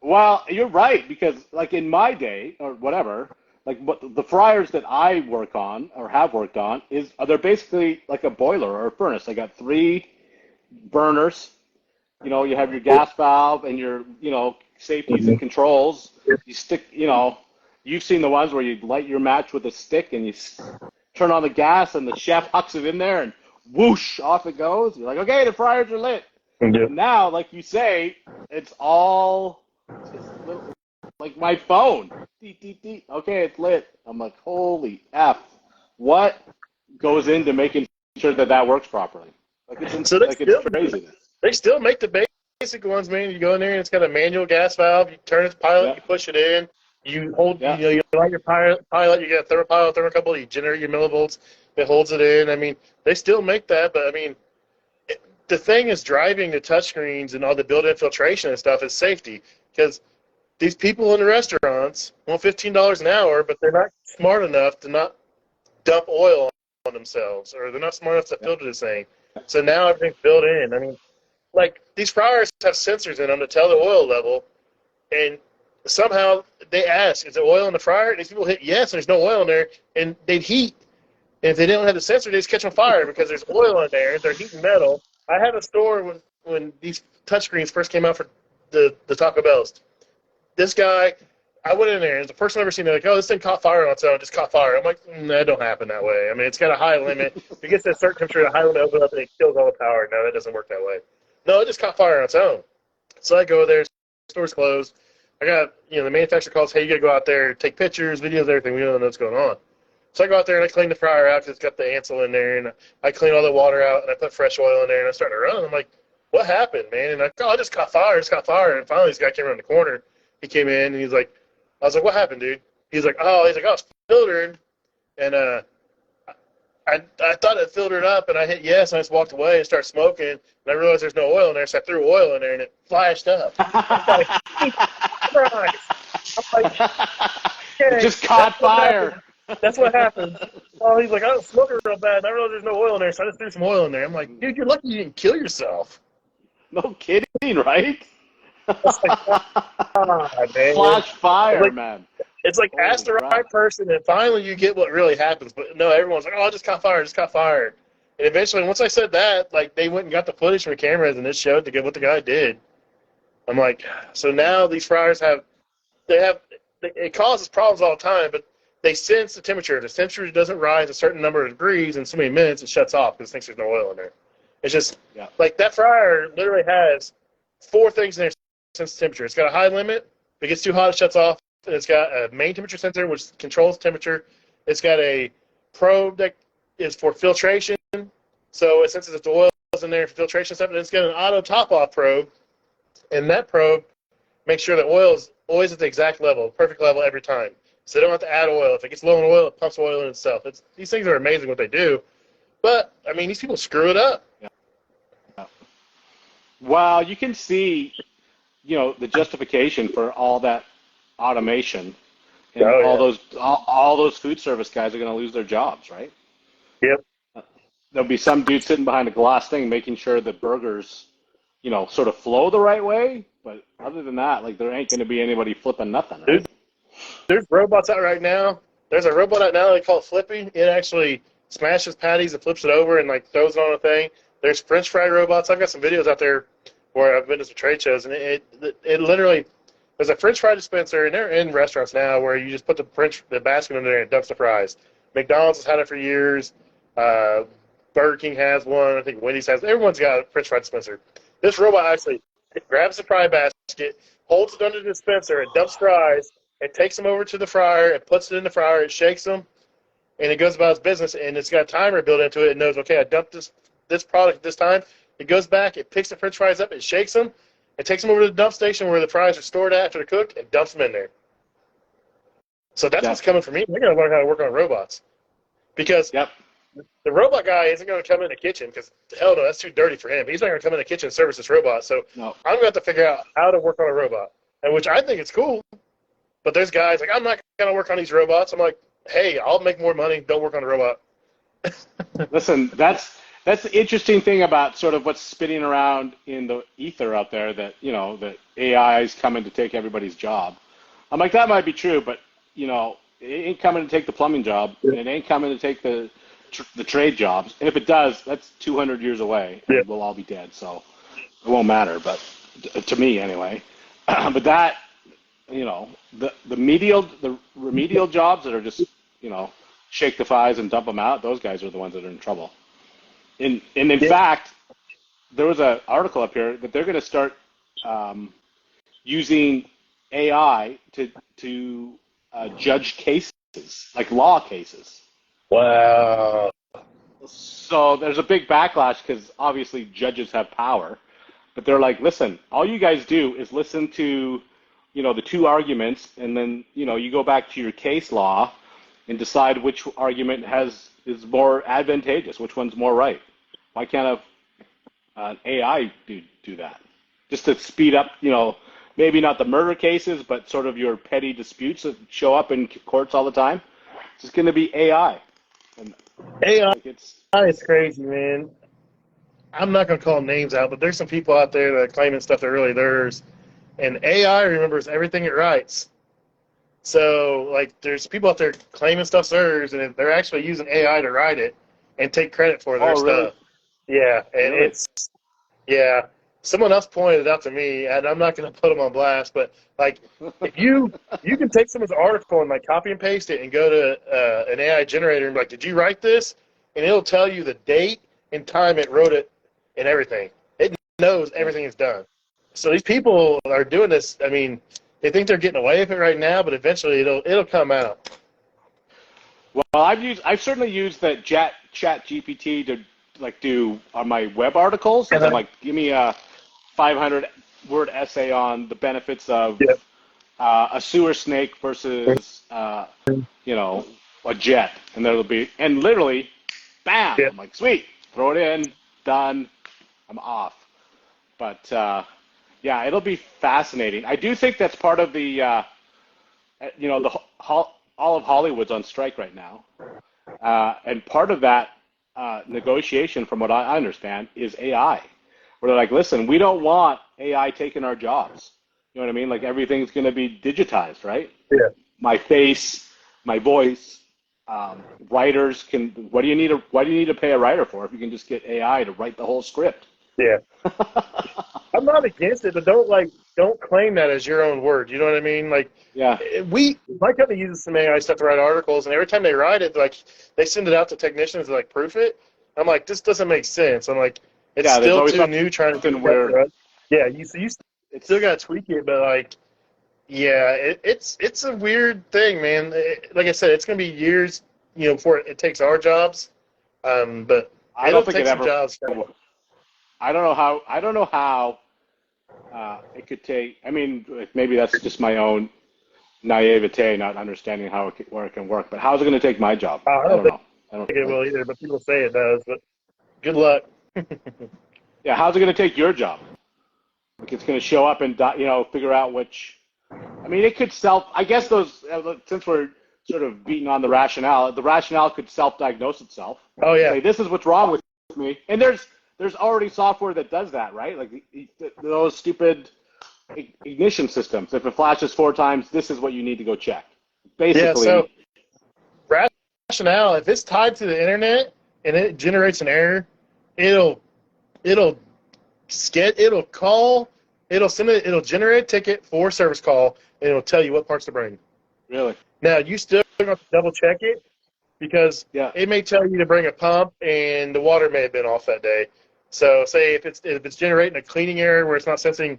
Well, you're right, because like in my day or whatever, like the fryers that I work on or have worked on they're basically like a boiler or a furnace. They got 3 burners. You have your gas valve and your safeties and controls. You stick, you've seen the ones where you light your match with a stick and you turn on the gas and the chef hucks it in there and whoosh, off it goes. You're like, okay, the fryers are lit. Yeah. Now, like you say, it's like my phone. Deet, deet, deet. Okay, it's lit. I'm like, holy F. What goes into making sure that works properly? Like, it's crazy. They still make the basic ones, man. You go in there and it's got a manual gas valve. You turn its pilot, you push it in. You hold, you light your pilot. You get a thermocouple. You generate your millivolts. It holds it in. I mean, they still make that, but I mean, the thing is driving the touchscreens and all the built-in filtration and stuff is safety, because these people in the restaurants want $15 an hour, but they're not smart enough to not dump oil on themselves, or they're not smart enough to filter this thing. So now everything's built in. I mean, like, these fryers have sensors in them to tell the oil level, and somehow they ask, is there oil in the fryer? And these people hit yes, and there's no oil in there, and they'd heat. And if they didn't have the sensor, they'd just catch on fire because there's oil in there. They're heating metal. I had a store when these touchscreens first came out for the Taco Bells. This guy, I went in there, and the first time I've ever seen it, like, oh, this thing caught fire on its own, just caught fire. I'm like, that don't happen that way. I mean, it's got a high limit. If it gets to a certain temperature, the high limit opens up and it kills all the power. No, that doesn't work that way. No, it just caught fire on its own. So I go there, the store's closed. I got, the manufacturer calls, hey, you got to go out there, take pictures, videos, everything. We don't know what's going on. So I go out there and I clean the fryer out because it's got the Ansel in there, and I clean all the water out, and I put fresh oil in there, and I start to run. I'm like, what happened, man? And I just caught fire. Just caught fire. And finally, this guy came around the corner. He came in, and he's like, I was like, what happened, dude? He's like, it's filtered. And I thought it filtered up, and I hit yes, and I just walked away and started smoking. And I realized there's no oil in there, so I threw oil in there, and it flashed up. I'm like, Christ. I'm like, okay, It just caught fire. That's what happened. Oh, he's like, I was smoking real bad, and I realized there's no oil in there, so I just threw some oil in there. I'm like, dude, you're lucky you didn't kill yourself. No kidding, right? Man. Flash fire, like, man. It's like Holy ask the crap. right person, and finally you get what really happens. But no, everyone's like, oh, I just caught fire, just caught fire. And eventually, once I said that, like, they went and got the footage from the cameras, and it showed what the guy did. I'm like, so now these fryers it causes problems all the time, but they sense the temperature. The temperature doesn't rise a certain number of degrees in so many minutes, it shuts off because it thinks there's no oil in there. It's just, like, that fryer literally has 4 things in there that sense temperature. It's got a high limit. If it gets too hot, it shuts off. It's got a main temperature sensor, which controls temperature. It's got a probe that is for filtration. So it senses if the oil is in there for filtration stuff. And it's got an auto top-off probe. And that probe makes sure the oil is always at the exact level, perfect level every time. So they don't have to add oil. If it gets low in oil, it pumps oil in itself. These things are amazing what they do. But, I mean, these people screw it up. Well, you can see, the justification for all that automation, and all those food service guys are going to lose their jobs, right? Yep. There'll be some dude sitting behind a glass thing making sure the burgers, sort of flow the right way. But other than that, like, there ain't going to be anybody flipping nothing, right? Dude, there's robots out right now. There's a robot out now they call it Flippy. It actually smashes patties and flips it over and, like, throws it on a thing. There's French fry robots. I've got some videos out there where I've been to some trade shows, and it literally, there's a French fry dispenser, and they're in restaurants now where you just put the basket in there and it dumps the fries. McDonald's has had it for years. Burger King has one. I think Wendy's has. Everyone's got a French fry dispenser. This robot actually grabs the fry basket, holds it under the dispenser, and dumps fries, and takes them over to the fryer and puts it in the fryer. It shakes them, and it goes about its business. And it's got a timer built into it. It knows, okay, I dumped this product at this time. It goes back, it picks the French fries up, it shakes them, it takes them over to the dump station where the fries are stored after they're cooked, and dumps them in there. So that's what's coming for me. We're going to learn how to work on robots. Because the robot guy isn't going to come in the kitchen because, hell no, that's too dirty for him. He's not going to come in the kitchen and service this robot. So I'm going to have to figure out how to work on a robot, and which I think it's cool. But there's guys like, I'm not going to work on these robots. I'm like, hey, I'll make more money. Don't work on a robot. Listen, that's the interesting thing about sort of what's spinning around in the ether out there, that, that AI is coming to take everybody's job. I'm like, that might be true, but, it ain't coming to take the plumbing job, and it ain't coming to take the trade jobs. And if it does, that's 200 years away, and we'll all be dead, so it won't matter, but to me anyway. But that, the remedial jobs that are just, shake the fries and dump them out, those guys are the ones that are in trouble. And in fact, there was an article up here that they're going to start using AI to judge cases, like law cases. Wow. So there's a big backlash because obviously judges have power, but they're like, listen, all you guys do is listen to, the 2 arguments, and then, you go back to your case law and decide which argument is more advantageous, which one's more right. Why can't an AI do that? Just to speed up, maybe not the murder cases, but sort of your petty disputes that show up in courts all the time. It's just going to be AI. And AI is crazy, man. I'm not going to call names out, but there's some people out there that are claiming stuff that really theirs. And AI remembers everything it writes. So, like, there's people out there claiming stuff's theirs, and they're actually using AI to write it and take credit for their stuff. Yeah, and really? Someone else pointed it out to me, and I'm not going to put them on blast, but, like, if you can take someone's article and, like, copy and paste it and go to an AI generator and be like, did you write this? And it'll tell you the date and time it wrote it and everything. It knows everything it's done. So these people are doing this, I mean, they think they're getting away with it right now, but eventually it'll come out. Well, I've certainly used that Chat GPT like do on my web articles. Like, I'm like, give me a 500-word essay on the benefits of Yeah. a sewer snake versus you know, a jet, and there'll be, and literally, bam! Yeah. I'm like, sweet, throw it in, done, I'm off. But yeah, it'll be fascinating. I do think that's part of the, you know, all of Hollywood's on strike right now, and part of that negotiation, from what I understand, is AI. Where they're like, listen, we don't want AI taking our jobs. You know what I mean? Like everything's going to be digitized, right? Yeah. My face, my voice. Writers can. What do you need? Why do you need to pay a writer for if you can just get AI to write the whole script? Yeah. I'm not against it, but don't claim that as your own word. You know what I mean? Like, Yeah. my company uses some AI stuff to write articles, and every time they write it, like they send it out to technicians to like proof it. I'm like, this doesn't make sense. I'm like, it's Yeah, there's still always too new trying to something do that, where right? Yeah, you still got to tweak it, but like, yeah, it's a weird thing, man. Like I said, it's gonna be years, you know, before it takes our jobs. But I it'll don't think take it some ever. jobs. I don't know how. I don't know how it could take. I mean, maybe that's just my own naivete, not understanding where it can work. But how's it going to take my job? I I don't don't know. I don't. think it will either, but people say it does. But good luck. Yeah, how's it going to take your job? Like it's going to show up and you know figure out which. I mean, it could self. I guess those since we're sort of beating on the rationale could self-diagnose itself. Oh yeah, Say this is what's wrong with me, and there's already software that does that, right? Like those stupid ignition systems. If it flashes 4 times, this is what you need to go check. Basically, yeah. So rationale, if it's tied to the internet and it generates an error, it'll it'll generate a ticket for service call, and it'll tell you what parts to bring. really, Now you still have to double check it because yeah, it may tell you to bring a pump and the water may have been off that day. So say if it's generating a cleaning error where it's not sensing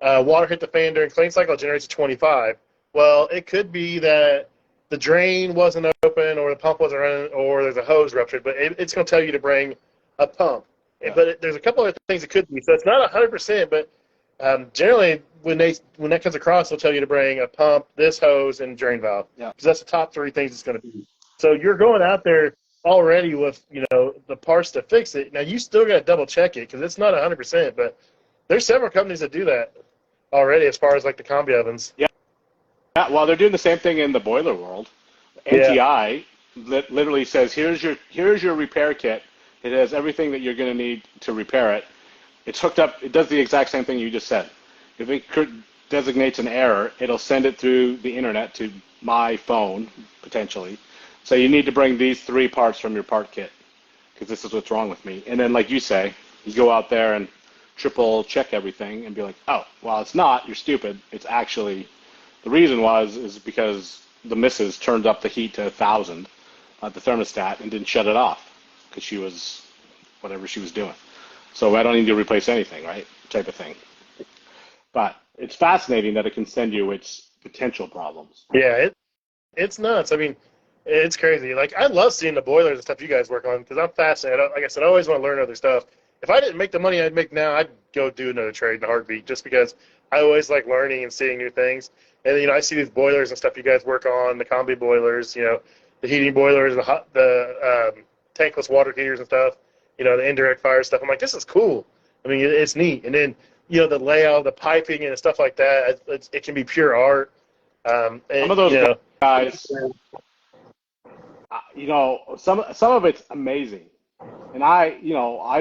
water hit the fan during clean cycle, it generates a 25. Well, it could be that the drain wasn't open or the pump wasn't running or there's a hose ruptured, but it's going to tell you to bring a pump. Yeah. But there's a couple other things it could be. So it's not 100%, but generally when that comes across, they'll tell you to bring a pump, this hose, and drain valve. Yeah. Because that's the top 3 things it's going to be. So you're going out there already with the parts to fix it. Now you still got to double check it because it's not 100%, but there's several companies that do that already as far as like the combi ovens. yeah. Well, they're doing the same thing in the boiler world. NTI literally says, here's your repair kit. It has everything that you're going to need to repair it. It's hooked up. It does the exact same thing you just said. If it designates an error, it'll send it through the internet to my phone, potentially. So you need to bring these 3 parts from your part kit because this is what's wrong with me. And then, like you say, you go out there and triple check everything and be like, oh, well, it's not. You're stupid. It's actually, the reason is because the missus turned up the heat to 1,000 at the thermostat and didn't shut it off because she was whatever she was doing. So I don't need to replace anything, right? Type of thing. But it's fascinating that it can send you its potential problems. Yeah, it's nuts. I mean, it's crazy. Like, I love seeing the boilers and stuff you guys work on because I'm fascinated. Like I said, I always want to learn other stuff. If I didn't make the money I'd make now, I'd go do another trade in a heartbeat just because I always like learning and seeing new things. And, I see these boilers and stuff you guys work on, the combi boilers, the heating boilers, the tankless water heaters and stuff, the indirect fire stuff. I'm like, this is cool. I mean, it's neat. And then, the layout, the piping and stuff like that, it can be pure art. And, some of those guys, some of it's amazing. And I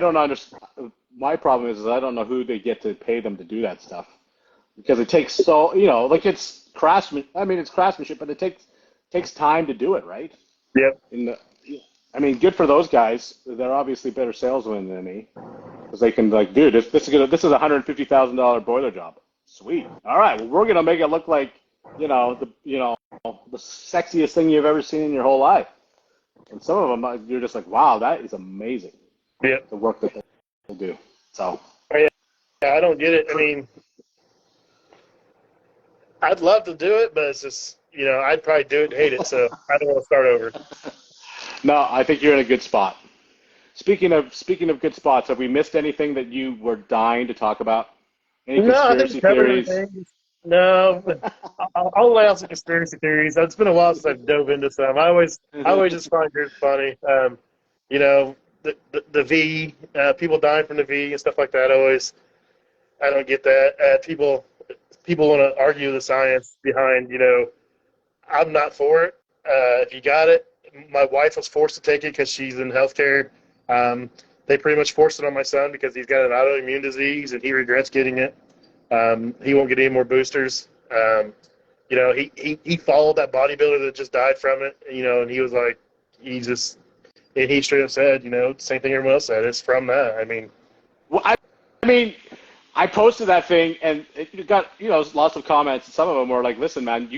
don't understand. My problem is I don't know who they get to pay them to do that stuff because it takes like it's craftsmanship. I mean, it's craftsmanship, but it takes time to do it, right? Yep. I mean, good for those guys. They're obviously better salesmen than me because they can dude, this is a $150,000 boiler job. Sweet. All right. Well, we're gonna make it look like the sexiest thing you've ever seen in your whole life. And some of them, you're just like, wow, that is amazing. Yeah. The work that they do. So. Yeah, I don't get it. I mean, I'd love to do it, but it's just, I'd probably do it and hate it, so I don't want to start over. No, I think you're in a good spot. speaking of good spots, have we missed anything that you were dying to talk about? Any No, I think conspiracy we covered theories? everything. No, but I'll lay out some conspiracy theories. It's been a while since I've dove into some. I always just find it funny. You know, the V, people dying from the V and stuff like that. I don't get that. People want to argue the science behind. I'm not for it. If you got it, my wife was forced to take it because she's in healthcare. They pretty much forced it on my son because he's got an autoimmune disease and he regrets getting it. He won't get any more boosters. He followed that bodybuilder that just died from it, and he was like, and he straight up said, same thing everyone else said. It's from that. I mean, Well, I mean, I posted that thing, and it got lots of comments. Some of them were like, "Listen, man,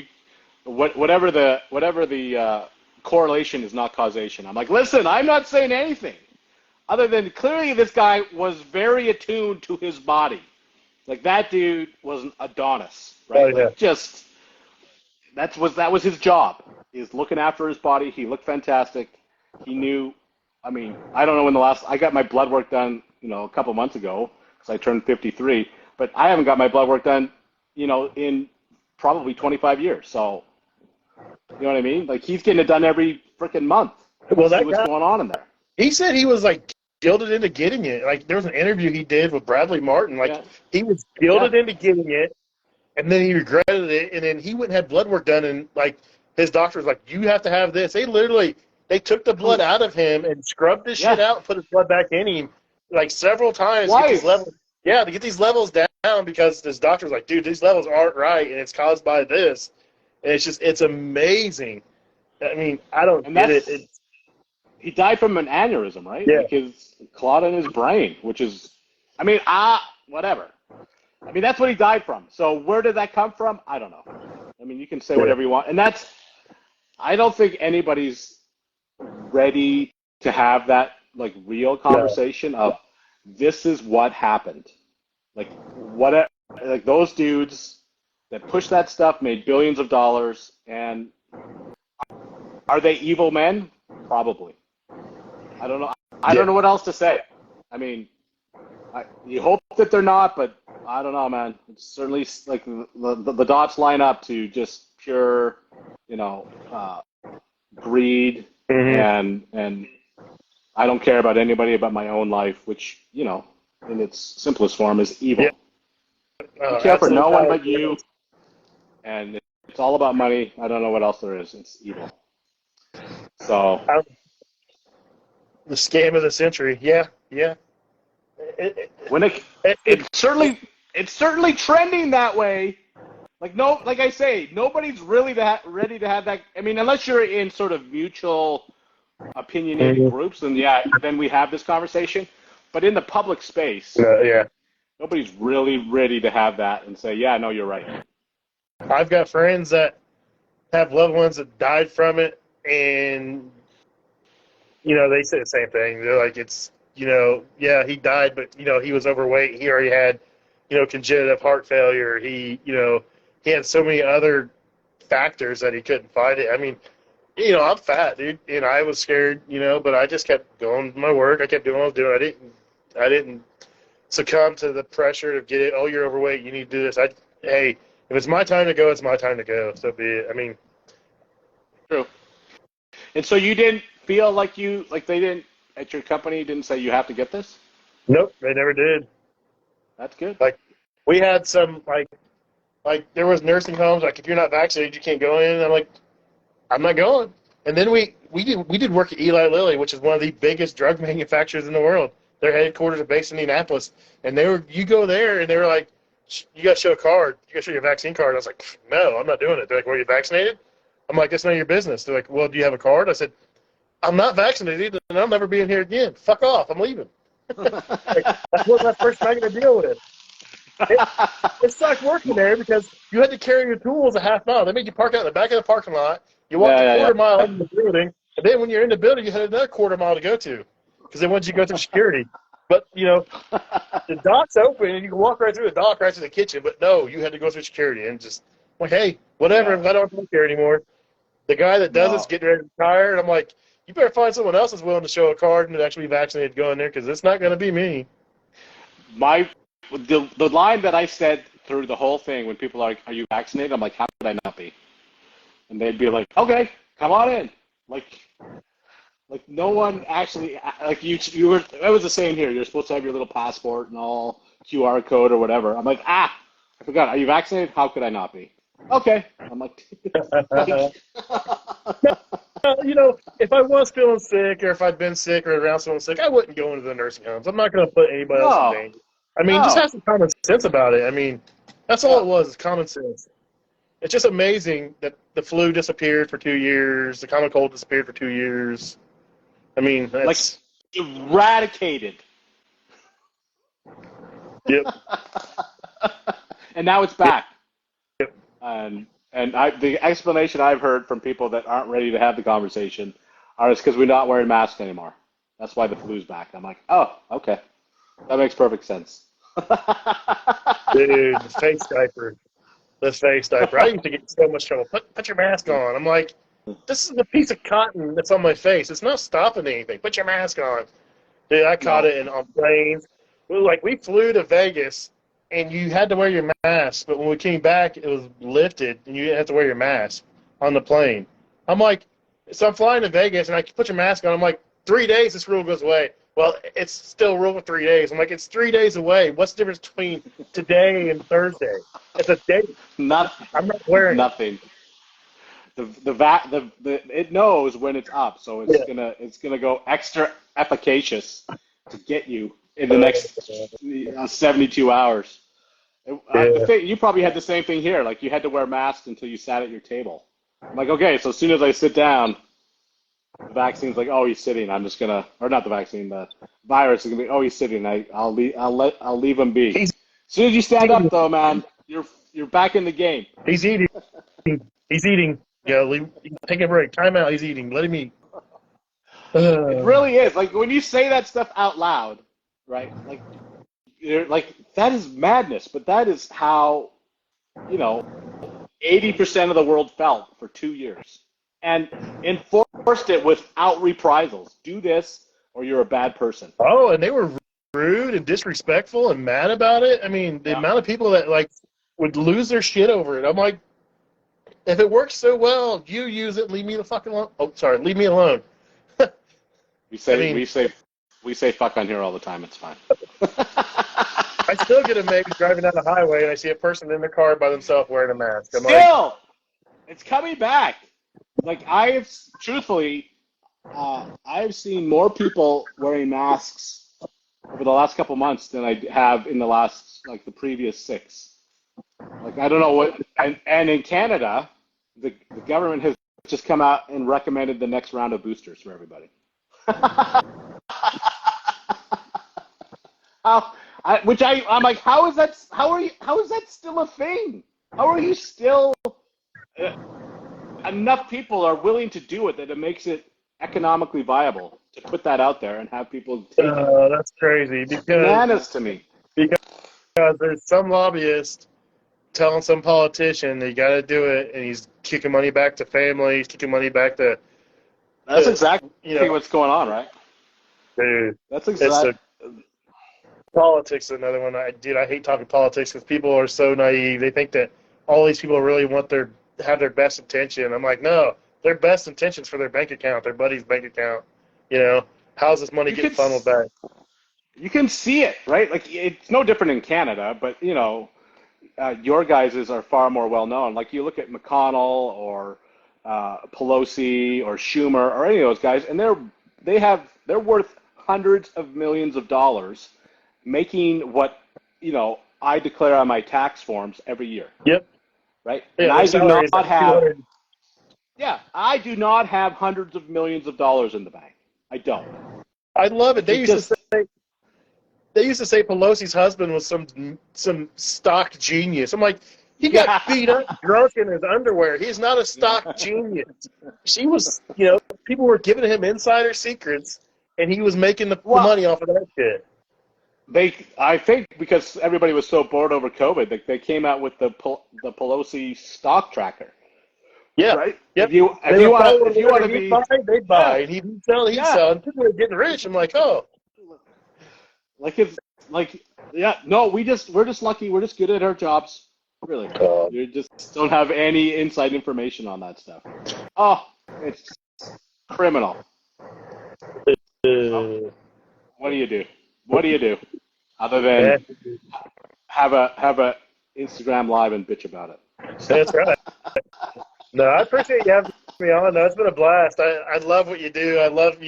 whatever the correlation is not causation." I'm like, "Listen, I'm not saying anything other than clearly this guy was very attuned to his body. Like that dude was an Adonis, right? Oh, yeah. Like just that was his job. He's looking after his body. He looked fantastic. He knew. I mean, I don't know when I got my blood work done, a couple months ago because I turned 53, but I haven't got my blood work done, in probably 25 years. So, you know what I mean? Like he's getting it done every freaking month. Well, See that what's guy, going on in there. he said he was like guilted into getting it. Like there was an interview he did with Bradley Martin. Like Yeah. he was guilted into getting it, and then he regretted it, and then he went and had blood work done, and like his doctor was like, "You have to have this." They took the blood out of him and scrubbed this shit out and put his blood back in him like several times. To get these levels, to get these levels down because this doctor's like, "Dude, these levels aren't right, and it's caused by this." And it's amazing. I mean, I don't get it. He died from an aneurysm, right? Yeah. Like his clot in his brain, which is, whatever. I mean, that's what he died from. So where did that come from? I don't know. I mean, you can say whatever you want. And I don't think anybody's ready to have that, like, real conversation of this is what happened. Like, those dudes that pushed that stuff made billions of dollars. And are they evil men? Probably. I don't know. I don't know what else to say. I mean, you hope that they're not, but I don't know, man. It's certainly like the dots line up to just pure, greed and I don't care about anybody but my own life, which in its simplest form is evil. Yeah. You care for no one but you, and it's all about money. I don't know what else there is. It's evil. So. The scam of the century. Yeah. It's certainly trending that way. Like I say, nobody's really ready to have that. I mean, unless you're in sort of mutual opinionated groups, then we have this conversation. But in the public space, nobody's really ready to have that and say, yeah, no, you're right. I've got friends that have loved ones that died from it, and they say the same thing. They're like, it's, he died, but, he was overweight. He already had, congenital heart failure. He had so many other factors that he couldn't fight it. I mean, I'm fat, dude, and I was scared, but I just kept going to my work. I kept doing what I was doing. I didn't succumb to the pressure to get it. Oh, you're overweight. You need to do this. Hey, if it's my time to go, it's my time to go. So be it. I mean, true. And so you didn't feel like they didn't at your company didn't say you have to get this? Nope, they never did. That's good. Like we had some like there was nursing homes like if you're not vaccinated you can't go in. And I'm like, I'm not going. And then we did work at Eli Lilly, which is one of the biggest drug manufacturers in the world. Their headquarters are based in Indianapolis, and you go there and they were like, you got to show a card. You got to show your vaccine card. I was like, no, I'm not doing it. They're like, were you vaccinated? I'm like, that's none of your business. They're like, well, do you have a card? I said, I'm not vaccinated, and I'll never be in here again. Fuck off. I'm leaving. That's what my first thing to deal with. It sucked working there because you had to carry your tools a half mile. They made you park out in the back of the parking lot. You walked a quarter mile into the building, and then when you're in the building, you had another quarter mile to go to because they wanted you to go through security. But, the dock's open, and you can walk right through the dock, right to the kitchen. But, no, you had to go through security. And just, like, hey, whatever, I don't work here anymore. The guy that does it's getting ready to retire. And I'm like, you better find someone else that's willing to show a card and actually be vaccinated to go in there, because it's not going to be me. The line that I said through the whole thing when people are like, "Are you vaccinated?" I'm like, "How could I not be?" And they'd be like, "Okay, come on in." Like no one actually, like you were. It was the same here. You're supposed to have your little passport and all QR code or whatever. I'm like, I forgot. Are you vaccinated? How could I not be? Okay. I'm like, You know, if I was feeling sick or if I'd been sick or around someone sick, I wouldn't go into the nursing homes. I'm not going to put anybody else in no, danger. I mean, just no. have some common sense about it. I mean, that's all it was, is common sense. It's just amazing that the flu disappeared for 2 years, the common cold disappeared for 2 years. I mean, that's... Eradicated. Yep. And now it's back. Yep. And the explanation I've heard from people that aren't ready to have the conversation are it's because we're not wearing masks anymore. That's why the flu's back. I'm like, oh, okay. That makes perfect sense. Dude, the face diaper. The face diaper. I used to get in so much trouble. Put your mask on. I'm like, this is a piece of cotton that's on my face. It's not stopping anything. Put your mask on. Dude, I caught it on planes. We flew to Vegas, and you had to wear your mask, but when we came back, it was lifted, and you didn't have to wear your mask on the plane. I'm like, so I'm flying to Vegas, and I put your mask on. I'm like, 3 days, this rule goes away. Well, it's still rule for 3 days. I'm like, it's 3 days away. What's the difference between today and Thursday? It's a date. Nothing. I'm not wearing nothing. It knows when it's up, so it's gonna go extra efficacious to get you in the next 72 hours. You probably had the same thing here. Like, you had to wear masks until you sat at your table. I'm like, okay, so as soon as I sit down, the vaccine's like, oh, he's sitting. I'm just gonna, or not the vaccine, the virus is gonna be, oh, he's sitting. I'll leave him be. As soon as you stand up, though, man, you're back in the game. He's eating. He's eating. Yeah, take a break. Time out. He's eating. Let him eat. It really is. Like, when you say that stuff out loud, right? Like, that is madness. But that is how, 80% of the world felt for 2 years, and enforced it without reprisals. Do this, or you're a bad person. Oh, and they were rude and disrespectful and mad about it. I mean, the amount of people that would lose their shit over it. I'm like, if it works so well, you use it. Leave me the fucking alone. Oh, sorry, leave me alone. We say fuck on here all the time. It's fine. I still get amazed driving down the highway and I see a person in their car by themselves wearing a mask. It's coming back. Like, I've seen more people wearing masks over the last couple months than I have in the previous 6. Like, I don't know what, and in Canada, the government has just come out and recommended the next round of boosters for everybody. I'm like, how is that still a thing? How are you still, enough people are willing to do it that it makes it economically viable to put that out there and have people take it? That's crazy. Because bananas to me. Because there's some lobbyist telling some politician that you got to do it, and he's kicking money back to families, kicking money back to... That's exactly what's going on, right? Dude, that's exactly... Politics is another one. I hate talking politics because people are so naive. They think that all these people really have their best intention. I'm like, no, their best intentions for their bank account, their buddy's bank account. How's this money getting funneled back? You can see it, right? Like, it's no different in Canada, but, your guys' are far more well-known. Like, you look at McConnell or Pelosi or Schumer or any of those guys, and they're worth hundreds of millions of dollars making what, I declare on my tax forms every year. Yep. Right? Yeah, and I do not have hundreds of millions of dollars in the bank. I don't. I love it. They used to say Pelosi's husband was some stock genius. I'm like, he got beat up drunk in his underwear. He's not a stock genius. She was, people were giving him insider secrets, and he was making the money off of that shit. I think because everybody was so bored over COVID, they came out with the Pelosi stock tracker, Yeah. Right? Yep. If you want to he'd be buy, they'd buy, yeah, and he'd sell, yeah. and people are getting rich. I'm like, oh, Like it's like yeah, no, we're just lucky. We're just good at our jobs. Really. You just don't have any inside information on that stuff. Oh, it's criminal. Oh, what do you do? What do you do? Other yeah, than have a Instagram live and bitch about it. that's right. No, I appreciate you having me on. No, it's been a blast. I love what you do. I love,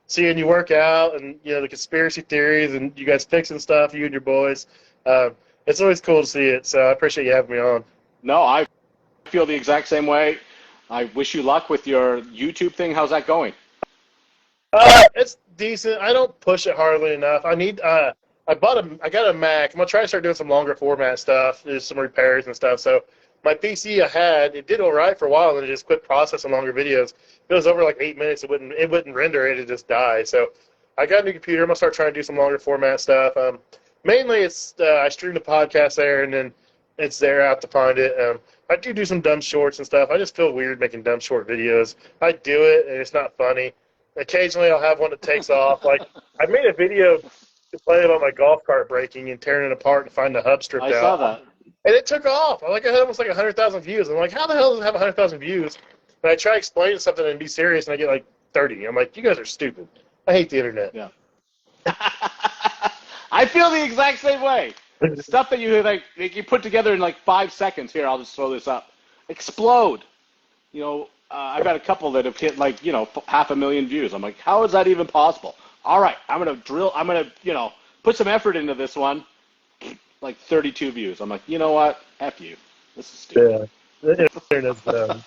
seeing you work out and, the conspiracy theories and you guys fixing stuff, you and your boys. It's always cool to see it. So I appreciate you having me on. No, I feel the exact same way. I wish you luck with your YouTube thing. How's that going? It's decent. I don't push it hardly enough. I got a Mac. I'm gonna try to start doing some longer format stuff. There's some repairs and stuff. So my PC it did all right for a while, and it just quit processing longer videos. It was over like 8 minutes. It wouldn't render. It'd just die. So I got a new computer. I'm gonna start trying to do some longer format stuff. Mainly it's I stream the podcast there, and then it's there out to find it. I do some dumb shorts and stuff. I just feel weird making dumb short videos. I do it, and it's not funny. Occasionally, I'll have one that takes off. Like I made a video complaining about my golf cart breaking and tearing it apart to find the hub stripped out. I saw that. And it took off. I had almost like 100,000 views. I'm like, how the hell does it have 100,000 views? And I try explaining something and be serious, and I get like 30. I'm like, you guys are stupid. I hate the internet. Yeah. I feel the exact same way. The stuff that you put together in like 5 seconds. Here, I'll just throw this up. Explode. I've had a couple that have hit like 500,000 views. I'm like, how is that even possible? All right, I'm gonna put some effort into this one. Like 32 views. I'm like, you know what? F you. This is stupid. Yeah, the internet's dumb.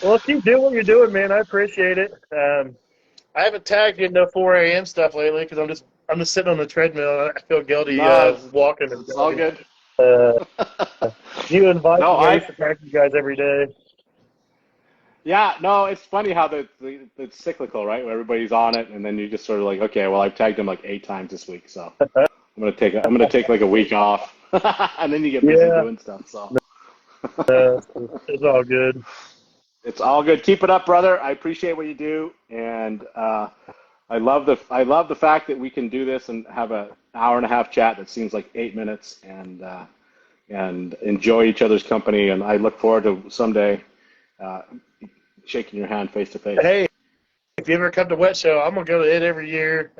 Well, keep doing what you're doing, man. I appreciate it. I haven't tagged you in no 4 a.m. stuff lately because I'm just sitting on the treadmill. And I feel guilty walking. It's all good. You invite me. I used to tag you guys every day. Yeah, no, it's funny how it's cyclical, right? Where everybody's on it, and then you just sort of like, okay, well, I've tagged them like 8 times this week, so I'm gonna take like a week off, and then you get busy doing stuff. So it's all good. It's all good. Keep it up, brother. I appreciate what you do, and I love the fact that we can do this and have an hour and a half chat that seems like 8 minutes, and enjoy each other's company. And I look forward to someday shaking your hand face to face. Hey, if you ever come to Wet Show, I'm gonna go to it every year.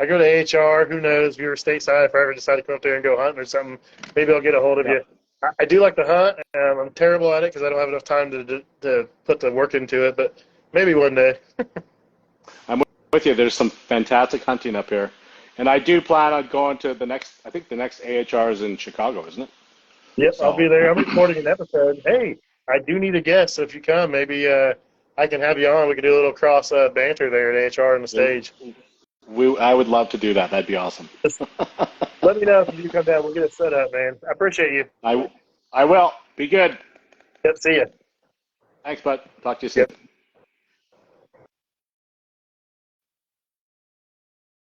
I go to AHR. Who knows? If you're stateside, if I ever decide to come up there and go hunting or something, maybe I'll get a hold of you. I do like to hunt. I'm terrible at it because I don't have enough time to put the work into it. But maybe one day. I'm with you. There's some fantastic hunting up here, and I do plan on going to the next. I think the next AHR is in Chicago, isn't it? Yep, so. I'll be there. I'm recording an episode. Hey, I do need a guest, so if you come, maybe I can have you on. We can do a little cross banter there at AHR on the stage. I would love to do that. That'd be awesome. Let me know if you come down. We'll get it set up, man. I appreciate you. I will. Be good. Yep, see ya. Thanks, bud. Talk to you soon. Yep.